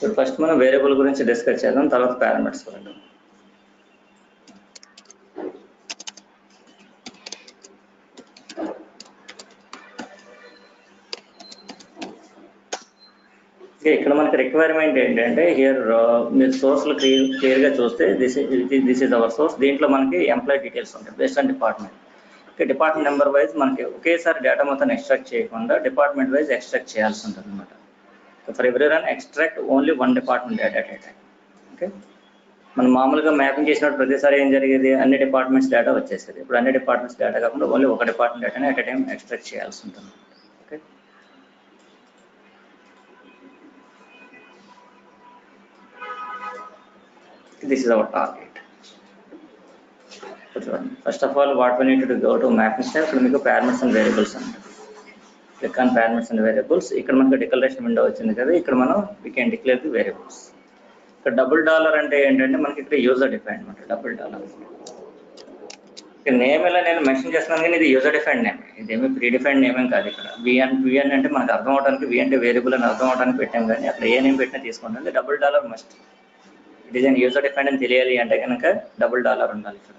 ఇప్పుడు ఫస్ట్ మనం వేరియబుల్ గురించి డిస్కస్ చేద్దాం, తర్వాత పారామీటర్స్ చూద్దాం. ఇక్కడ మనకి రిక్వైర్మెంట్ ఏంటంటే హియర్ మీరు సోర్స్లు క్లియర్గా చూస్తే దిస్ ఈజ్ అవర్ సోర్స్. దీంట్లో మనకి ఎంప్లాయీ డీటెయిల్స్ ఉంటాయి based on department. Department number wise మనకి ఒకేసారి డేటా మొత్తం ఎక్స్ట్రాక్ట్ చేయకుండా డిపార్ట్మెంట్ వైజ్ ఎక్స్ట్రాక్ట్ చేయాల్సి ఉంటుంది అనమాట. For every run extract only one department data at a time. Okay, మనం మామూలుగా మ్యాపింగ్ చేసినప్పుడు ప్రతిసారి ఏం జరిగేది, అన్ని డిపార్ట్మెంట్స్ డేటా వచ్చేసేది. ఇప్పుడు అన్ని డిపార్ట్మెంట్స్ డేటా కాకుండా ఓన్లీ ఒక డిపార్ట్మెంట్ డేటాని అట్ ఏ టైం ఎక్స్ట్రాక్ట్ చేయాల్సి ఉంటుంది. Okay, this is our target. First of all, what we need to go to mapping step. ఇప్పుడు మీకు పారామీటర్స్ అండ్ వేరియబుల్స్ అంటారు. Click on parameters and variables. ఇక్కడ మనకు డిక్లరేషన్ విండో వచ్చింది కదా, ఇక్కడ మనం we can declare the variables. ఇక్కడ $, అంటే ఏంటంటే మనకి ఇక్కడ యూజర్ డిఫైన్ అనమాట. $. ఇక్కడ నేమ్ ఇలా నేను మెన్షన్ చేస్తున్నాను కానీ ఇది యూజర్ డిఫైన్డ్ నేమ్, ఇదేమి ప్రీ డిఫైన్డ్ నేమ్ ఏం కాదు. ఇక్కడ విఎన్ అంటే మనకు అర్థం అవడానికి, వి అంటే వేరియబుల్ అని అర్థం అవడానికి పెట్టాం, కానీ అక్కడ ఏ నేమ్ పెట్టినా తీసుకుంటుంది. $. మస్ట్ డిజైన్ యూజర్ డిఫైన్డ్ అని తెలియాలి అంటే కనుక $. ఉండాలి. ఇక్కడ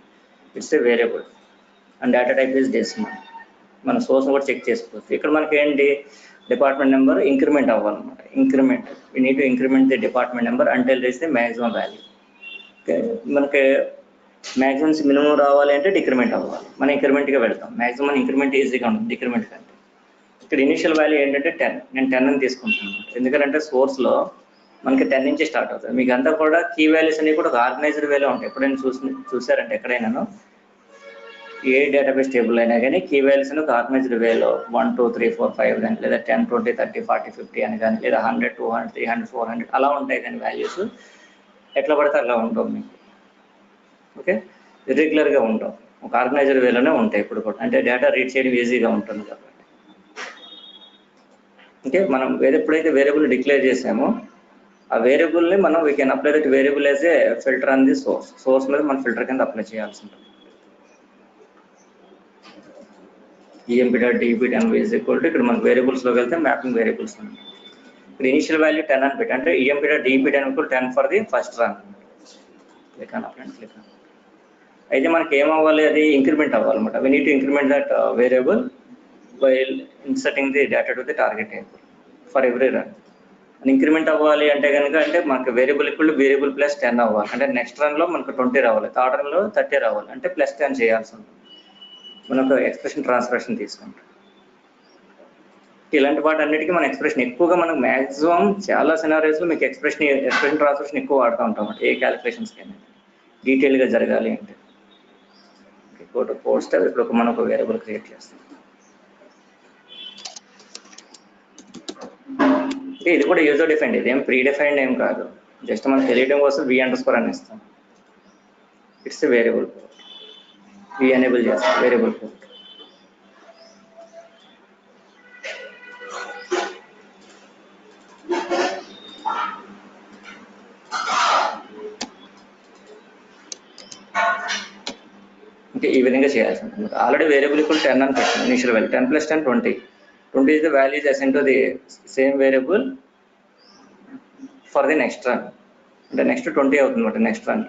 it's a variable and data type is decimal. మన సోర్స్ కూడా చెక్ చేసుకోవచ్చు. ఇక్కడ మనకి ఏంటి, డిపార్ట్మెంట్ నెంబర్ ఇంక్రిమెంట్ అవ్వాలన్నమాట. Increment we need to increment the department number until reach the maximum value. Okay, మనకి మ్యాక్సిమమ్స్ మినిమం రావాలి అంటే డిక్రిమెంట్ అవ్వాలి. మనం ఇంక్రిమెంట్గా వెళ్తాం. మ్యాక్సిమం ఇంక్రిమెంట్ ఈజీగా ఉంటుంది డిక్రిమెంట్ కంటే. ఇక్కడ ఇనిషియల్ వాల్యూ ఏంటంటే 10. నేను 10 అని తీసుకుంటున్నాను ఎందుకంటే సోర్స్లో మనకి 10 నుంచి స్టార్ట్ అవుతుంది. మీకు అంతా కూడా కీ వాల్యూస్ అన్ని కూడా ఒక ఆర్గనైజ్డ్ వేలో ఉంటాయి. ఎప్పుడైనా చూసారంటే ఎక్కడైనా ఏ డేటాబేస్ టేబుల్ అయినా కానీ కీ వాల్యూస్ అని ఒక ఆర్గనైజ్డ్ వేలో 1 2 3 4 5 కానీ, లేదా 10 20 30 40 50 అని కానీ, లేదా 100 200 300 400 అలా ఉంటాయి. కానీ వాల్యూస్ ఎట్లా పడితే అలా ఉండవు మీకు. ఓకే, ఇర్రెగ్యులర్గా ఉండవు, ఒక ఆర్గనైజ్డ్ వేలోనే ఉంటాయి ఇప్పుడు కూడా. అంటే డేటా రీడ్ చేయడం ఈజీగా ఉంటుంది కాబట్టి. ఓకే, మనం ఎప్పుడైతే వేరియబుల్ డిక్లేర్ చేసామో ఆ వేరియబుల్ని మనం we can apply that variable as a filter on the source మీద మనం ఫిల్టర్ కింద అప్లై చేయాల్సి ఉంటుంది. emp.db10 ఈజ్ ఈక్వల్ టు ఇక్కడ మనకు వేరియబుల్స్లోకి వెళ్తే మ్యాపింగ్ వేరియబుల్స్ ఉంది. ఇక్కడ ఇనిషియల్ వాల్యూ 10 అని పెట్టి, అంటే emp.db10 10 for the first run. Click on apply, click on. అయితే మనకి ఏమవ్వాలి, అది ఇంక్రిమెంట్ అవ్వాలన్నమాట. We need to increment that variable while inserting the data to the target table for every run. Increment అవ్వాలి అంటే కనుక, అంటే మనకు వేరియబుల్ ఇప్పుడు వేరియబుల్ ప్లస్ 10 అవ్వాలి. అంటే నెక్స్ట్ రన్లో మనకు 20 రావాలి, థర్డ్ రన్లో 30 రావాలి. అంటే ప్లస్ 10 చేయాల్సి ఉంటుంది. మనకు ఎక్స్ప్రెషన్ ట్రాన్స్ఫర్మేషన్ తీసుకుంటాం. ఇలాంటి వాటి అన్నిటికీ మన ఎక్స్ప్రెషన్ ఎక్కువగా మనకు మ్యాక్సిమం చాలా సినారియోస్లో మీకు ఎక్స్ప్రెషన్ ట్రాన్స్ఫర్మేషన్ ఎక్కువ వాడుతూ ఉంటాం. ఏ క్యాలిక్యులేషన్స్కైనా డీటెయిల్గా జరగాలి అంటే. కోడ్ స్టెప్ ఇప్పుడు మనం ఒక వేరియబుల్ క్రియేట్ చేస్తాం. ఇది కూడా యూజర్ డిఫైన్డ్, ఇదేం ప్రీ డిఫైన్డ్ ఏం కాదు. జస్ట్ మనం తెలియడం కోసం v__ అని ఇస్తాం. It's variable code, we enable చేస్తాం వేరియబుల్ కోడ్. అంటే ఈ విధంగా చేయాల్సి ఉంటుంది. ఆల్రెడీ వేరియబుల్ ఇప్పుడు 10 అని పెట్టాను initial value. 10 + 10 20. 20 is the value assigned to the same variable for the next run. అంటే నెక్స్ట్ 20 అవుతుంది అనమాట నెక్స్ట్ రన్.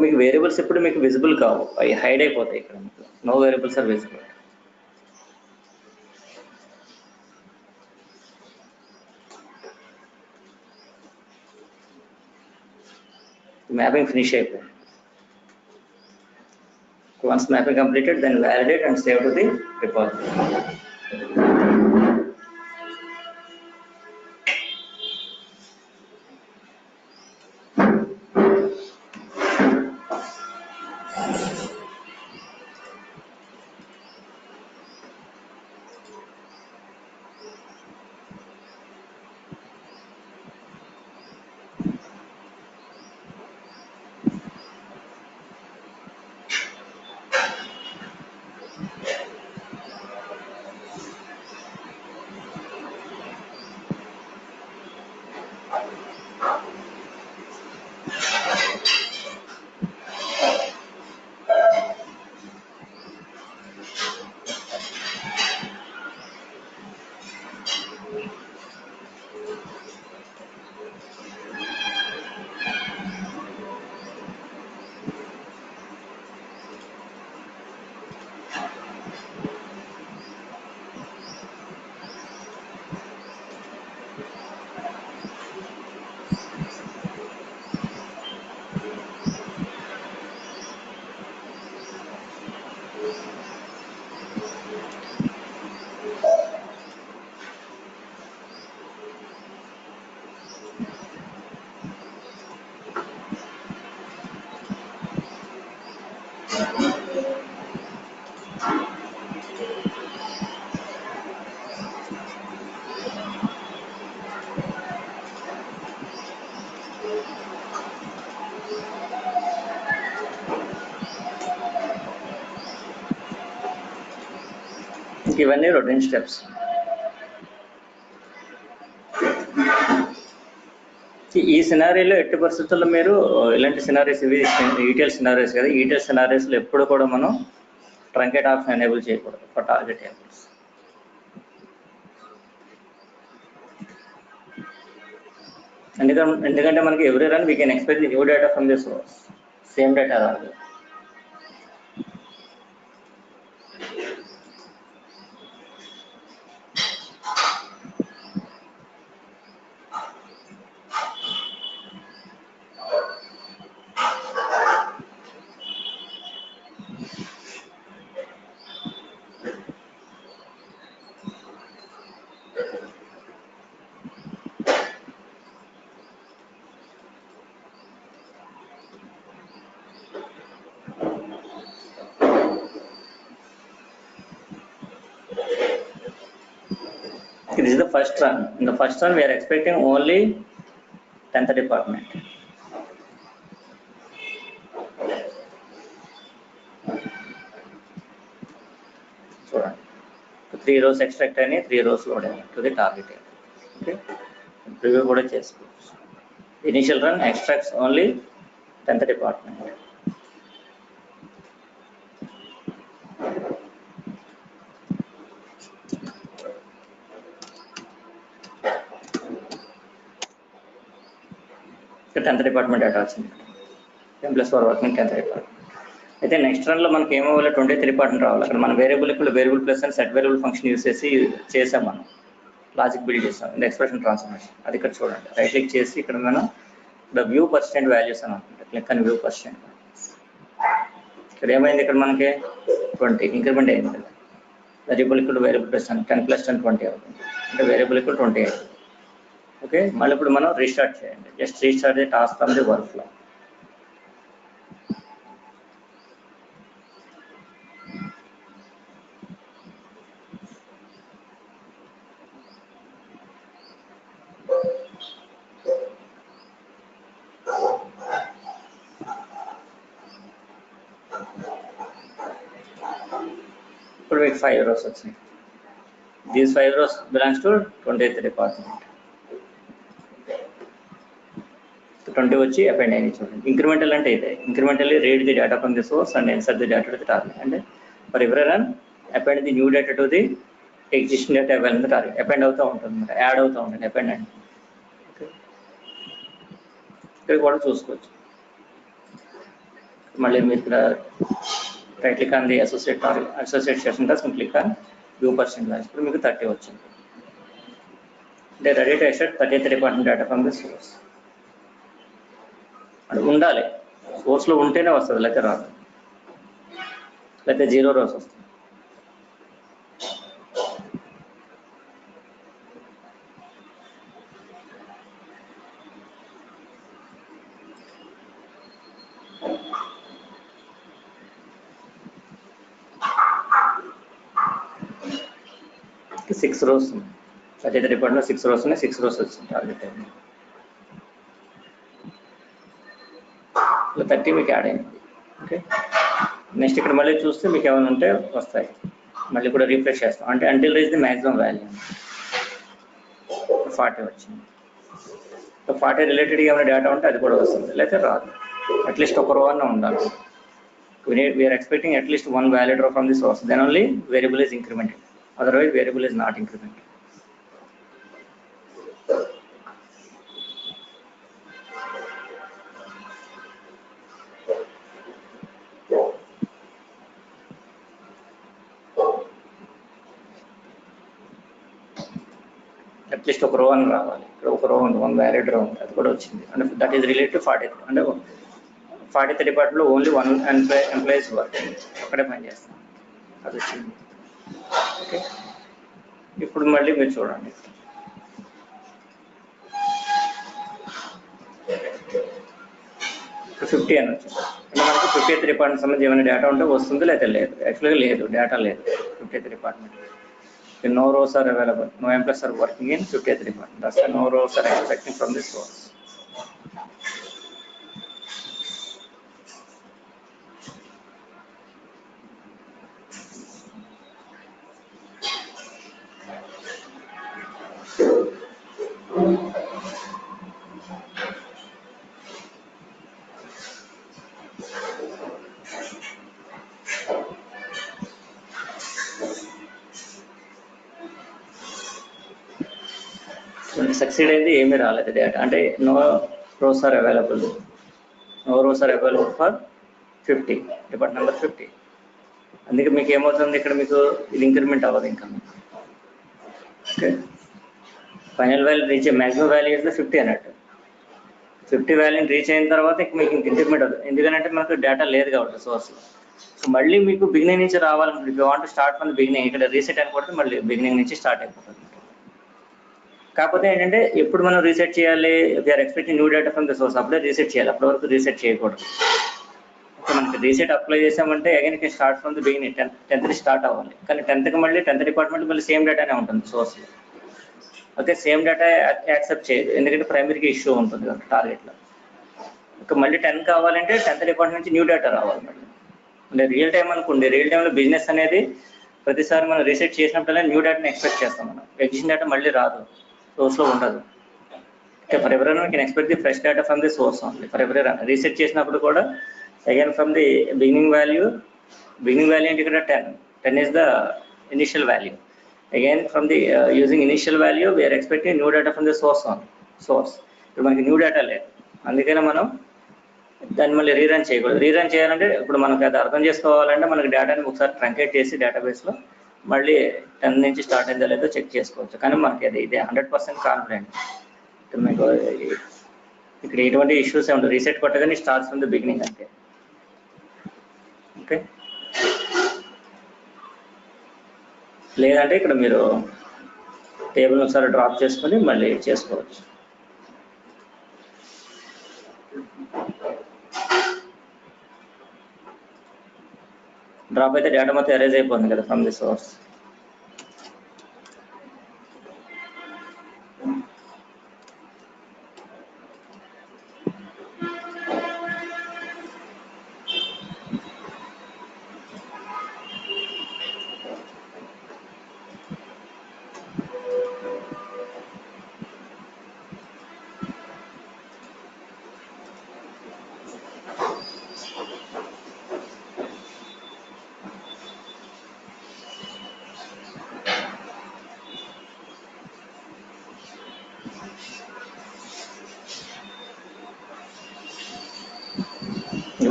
మీకు వేరియబుల్స్ ఇప్పుడు మీకు విజిబుల్ కావు, అవి హైడ్ అయిపోతాయి. ఇక్కడ మీకు no variables are visible. Mapping finish అయిపోయింది. Once mapping completed, then validate and save to the repository. ఇవన్నీ రొటీన్ స్టెప్స్. ఈ సినారీలో ఎట్టి పరిస్థితుల్లో మీరు ఇలాంటి సినారీస్, ఇవి ఈటీఎల్ సినారీస్ కదా, ఈటీఎల్ సినారీస్లో ఎప్పుడు కూడా మనం ట్రంకేట్ ఆప్షన్ ఎనేబుల్ చేయకూడదు ఫర్ టార్గెట్ టేబుల్స్. ఎందుకంటే మనకి every run we can expect the new data from the source, same data రాదు. This is the first run. In the first run, we are expecting only 10th department. So, 3 rows extract and 3 rows load to the target table. Okay. Preview కూడా చేసుకోవచ్చు. Initial run extracts only 10th department. Tenth department data వచ్చింది. M+4 working 10th department. అయితే next రన్లో మనకి ఏమవ్వాలి, 20th department రావాలి. అక్కడ మన వేరియబుల్ ఇక్కడ వేరియబుల్ ప్లస్ అని సెట్ వేరియబుల్ ఫంక్షన్ యూస్ చేసాం మనం, లాజిక్ బిల్డ్ చేసాం ఇది ఎక్స్ప్రెషన్ ట్రాన్స్ఫర్మేషన్. అది ఇక్కడ చూడండి, రైట్ క్లిక్ చేసి ఇక్కడ మనం ఇక్కడ వ్యూ పర్సెంట్ వాల్యూస్ అని అనుకుంటాం. క్లిక్ అని వ్యూ పర్సెంట్. ఇక్కడ ఏమైంది, ఇక్కడ మనకి 20 ఇంక్రిమెంట్ అయింది కదా. వేరియబుల్ ఇక్కడ వేరియబుల్ ప్లస్ అని 10 + 10 20 అవుతుంది, అంటే వేరియబుల్ ఇక్కడ 20 అవుతుంది. ఓకే, మళ్ళీ ఇప్పుడు మనం రీస్టార్ట్ చేయండి. Just restart the task from the workflow. ఇప్పుడు మీకు 5 rows వచ్చినాయి. These 5 rows belongs to 20th department. 20 వచ్చి అపెండ్ అయ్యి చూడండి. ఇంక్రిమెంటల్ అంటే ఇదే. Incrementally read the data from the source and insert the data to the target. అంటే for every run append the new data to the existing data available target. Append అవుతూ ఉంటుంది, add అవుతూ ఉంటుంది. Append అంటే ఇక్కడ కూడా చూసుకోవచ్చు. మళ్ళీ మీరు ఇక్కడ right click on the associate session task, click on view percent values. ఇప్పుడు మీకు 30 వచ్చింది. అంటే ready to extract 30th department data from the source. అంటే ఉండాలి, సోర్స్లో ఉంటేనే వస్తుంది, లేకపోతే రాదు, లేకపోతే 0 rows వస్తుంది. సిక్స్ రోస్ 30th డిపార్ట్మెంట్లో 6 rows ఉన్నాయి. 6 rows వచ్చింది టార్గెట్. 30 మీకు యాడ్ అయింది. ఓకే, నెక్స్ట్ ఇక్కడ మళ్ళీ చూస్తే మీకు ఏమైనా ఉంటే వస్తాయి. మళ్ళీ కూడా రీఫ్రెష్ చేస్తాం. అంటే until reach the maximum value 40 వచ్చింది. 40 రిలేటెడ్ ఏమైనా డేటా ఉంటే అది కూడా వస్తుంది, లేకపోతే రాదు. అట్లీస్ట్ ఒక రో అన్న ఉండాలి. We are expecting at least 1 valid row from the source, then only variable is incremented, otherwise variable is not incremented. At least ఒక రో అని రావాలి. ఇక్కడ ఒక రో ఉంది, 1 valid row ఉంది, అది కూడా వచ్చింది. అంటే దట్ ఈస్ రిలేటెడ్ టు 40. అంటే 40th డిపార్ట్మెంట్లో ఓన్లీ 1 ఎంప్లాయీస్ వర్క్, అక్కడే పని చేస్తాం. అది వచ్చింది. ఓకే, ఇప్పుడు మళ్ళీ మీరు చూడండి. ఇప్పుడు 50 అని వచ్చింది. అంటే మనకు 50th డిపార్ట్మెంట్ సంబంధించి ఏమైనా డేటా ఉంటే వస్తుంది, లేదా లేదు. యాక్చువల్గా లేదు, డేటా లేదు 50th department. No rows are available. No employees are working in 50th department. That's why no rows are expecting from this source. Succeed అయితే ఏమీ రాలేదు డేటా, అంటే no rows are available. No rows are available for 50, depart number 50. అందుకే మీకు ఏమవుతుంది ఇక్కడ, మీకు ఇది ఇంక్రిమెంట్ అవ్వదు ఇంకా. Okay, final value reach, maximum value is 50 అన్నట్టు. 50 వాల్యూని రీచ్ అయిన తర్వాత మీకు ఇంక ఇంక్రిమెంట్ అవుతుంది, ఎందుకంటే మనకు డేటా లేదు కాబట్టి సోర్స్లో. సో మళ్ళీ మీకు బిగినింగ్ నుంచి రావాలనుకుంటే, you want start from the beginning, ఇక్కడ రీసెట్ అని కొడితే మళ్ళీ బిగినింగ్ నుంచి స్టార్ట్ అయిపోతుంది. కాకపోతే ఏంటంటే ఎప్పుడు మనం రీసెట్ చేయాలి, we are expecting new data from the source, అప్పుడే రీసెట్ చేయాలి, అప్పటి వరకు రీసెట్ చేయకూడదు. సో మనకి రీసెట్ అప్లై చేసామంటే again can start from the beginning, 10th start అవ్వాలి. కానీ 10th మళ్ళీ 10th డిపార్ట్మెంట్ మళ్ళీ సేమ్ డేటానే ఉంటుంది సోర్స్లో. ఓకే, సేమ్ డేటా యాక్సెప్ట్ చేయదు, ఎందుకంటే ప్రైమరీకి ఇష్యూ ఉంటుంది టార్గెట్లో. ఇంకా మళ్ళీ 10 కావాలంటే 10th డిపార్ట్మెంట్ నుంచి న్యూ డేటా రావాలి మళ్ళీ. అంటే రియల్ టైం అనుకోండి, రియల్ టైంలో బిజినెస్ అనేది ప్రతిసారి మనం రీసెట్ చేసినప్పుడల్లా న్యూ డేటాని ఎక్స్పెక్ట్ చేస్తాం మనం, ఎగ్జిస్టింగ్ డేటా మళ్ళీ రాదు, సోర్స్లో ఉండదు. For every run we can expect the fresh data from the source only for every run. Reset చేసినప్పుడు కూడా again from the beginning value అంటే ఇక్కడ 10 is the initial value. Again from the using initial value we are expecting new data from the source only. ఇప్పుడు మనకి new data లేదు, అందుకనే మనం దాన్ని మళ్ళీ రీరన్ చేయకూడదు. రీరన్ చేయాలంటే ఇప్పుడు మనకు అది అర్థం చేసుకోవాలంటే మనకి డేటాని ఒకసారి ట్రంకేట్ చేసి డేటాబేస్లో మళ్ళీ 10 నుంచి స్టార్ట్ అయిందో లేదో చెక్ చేసుకోవచ్చు. కానీ మనకి అది ఇదే 100% కాన్ఫిడెంట్. మీకు ఇక్కడ ఎటువంటి ఇష్యూస్ ఉండవు, రీసెట్ కొట్టగానే స్టార్ట్ ఫ్రమ్ ది బిగినింగ్ అంతే. ఓకే, లేదంటే ఇక్కడ మీరు టేబుల్ ఒకసారి డ్రాప్ చేసుకొని మళ్ళీ చేసుకోవచ్చు. డ్రాప్ అయితే డేటా మొత్తం ఎరేజ్ అయిపోతుంది కదా ఫ్రమ్ ది సోర్స్.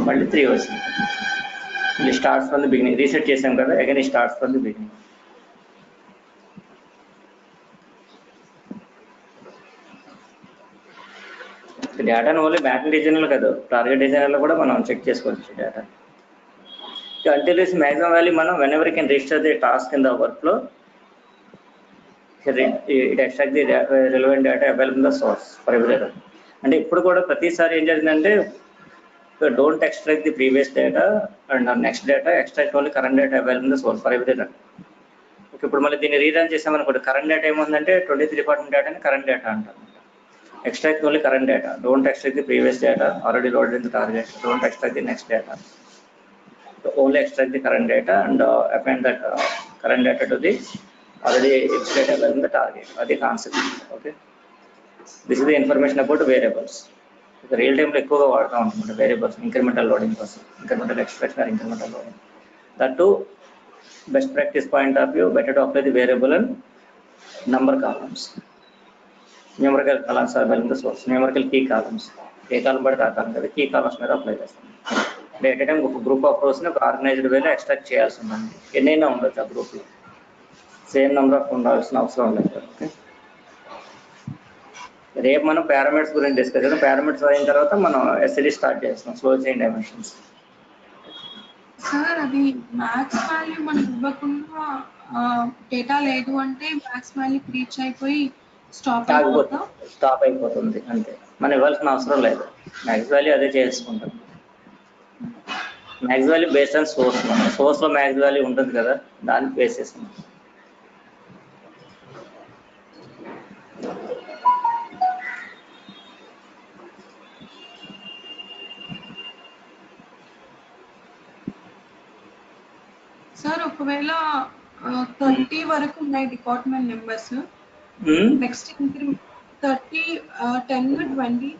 మళ్ళీ 3 వచ్చింది, మళ్ళీ starts from the beginning. Reset చేసాం కదా, again starts from the beginning. డేటాను ఓన్లీ బ్యాక్ డిజైనర్లో కాదు, టార్గెట్ డిజైనర్లో కూడా మనం చెక్ చేసుకోవచ్చు data. until its maximum value మనం whenever you can register the task in the workflow, it extract the relevant data available in the source for every run. అంటే ఇప్పుడు కూడా ప్రతిసారి ఏం జరిగిందంటే don't extract the previous data and next data, extract only current data available in the source for every run. Okay, ఇప్పుడు మళ్ళీ దీన్ని rerun చేసామనుకోండి, కరెంట్ డేటా ఏముందంటే 23 డిపార్ట్మెంట్ డేటాని కరెంట్ డేటా అంటారు. Extract only current data, don't extract the previous data already loaded in the target, don't extract the next data. So only extract the current data and append that current data to the already data available in the target. That's the concept. Okay, this is the information about variables. The real time ఎక్కువగా వాడుతూ ఉంటుంది variables, incremental loading కోసం, incremental extraction or incremental loading. That too, best practice point of view, better to apply the variable and number columns. Numerical columns are available in the source, numerical key columns. ఏ కాలం పడితే ఆ కాలం కదా, key columns మీద apply చేస్తాం. Data time ఒక group of రోస్ని ఒక organised వేలో extract చేయాల్సి ఉంటుంది. ఎన్నైనా ఉండొచ్చు ఆ గ్రూప్లో, సేమ్ నెంబర్ ఆఫ్ ఉండాల్సిన అవసరం లేదు. ఓకే, రేపు మనం పారామీటర్స్ గురించి డిస్కస్ చేద్దాం. పారామీటర్స్ అయిన తర్వాత మనం ఎస్ఎల్ఈ స్టార్ట్ చేస్తాం, స్లో చైన్ డైమెన్షన్స్. సార్ అది మ్యాక్స్ వాల్యూ మనకి ఇవ్వకుండా డేటా లేదు అంటే మ్యాక్స్ వాల్యూ రీచ్ అయిపోయి స్టాప్ అయిపోతా. స్టాప్ అయిపోతుంది అంతే, మనం ఇవ్వాల్సిన అవసరం లేదు. మ్యాక్స్ వాల్యూ అదే చేసుకుంటాం. Max value based on source లో మ్యాక్స్ వాల్యూ ఉంటుంది కదా, దాన్ని బేస్ చేసుకుంటాం. సార్ ఒకవేళ 30 వరకు ఉన్నాయి డిపార్ట్మెంట్ నెంబర్స్, నెక్స్ట్ 30 10 20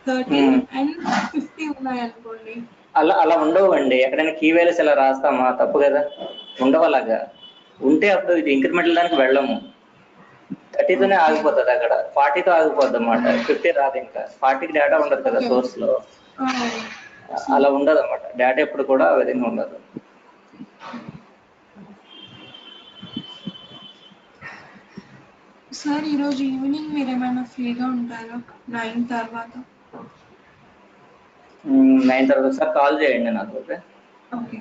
30 అండ్ 50 ఉన్నాయి అనుకోండి, అలా ఉండవండి. ఎక్కడైనా కీ వాల్యూస్ ఇలా రాస్తామా? తప్పు కదా, ఉండవు. అలాగా ఉంటే అప్పుడు ఇది ఇంక్రిమెంటల్ దానికి వెళ్ళము. 30తోనే ఆగిపోతుంది, అక్కడ 40తో ఆగిపోద్ది అన్నమాట. 50 రాదు. ఇంకా 40కి డేటా ఉండదు కదా సోర్స్ లో, అలా ఉండదు అన్నమాట. డేటా ఎప్పుడు కూడా ఆ విధంగా ఉండదు. సార్ ఈరోజు ఈవినింగ్ మీరు ఏమైనా ఫ్రీగా ఉంటారా 9 తర్వాత? 9 తర్వాత సార్ కాల్ చేయండి నాకు. ఓకే. ఓకే.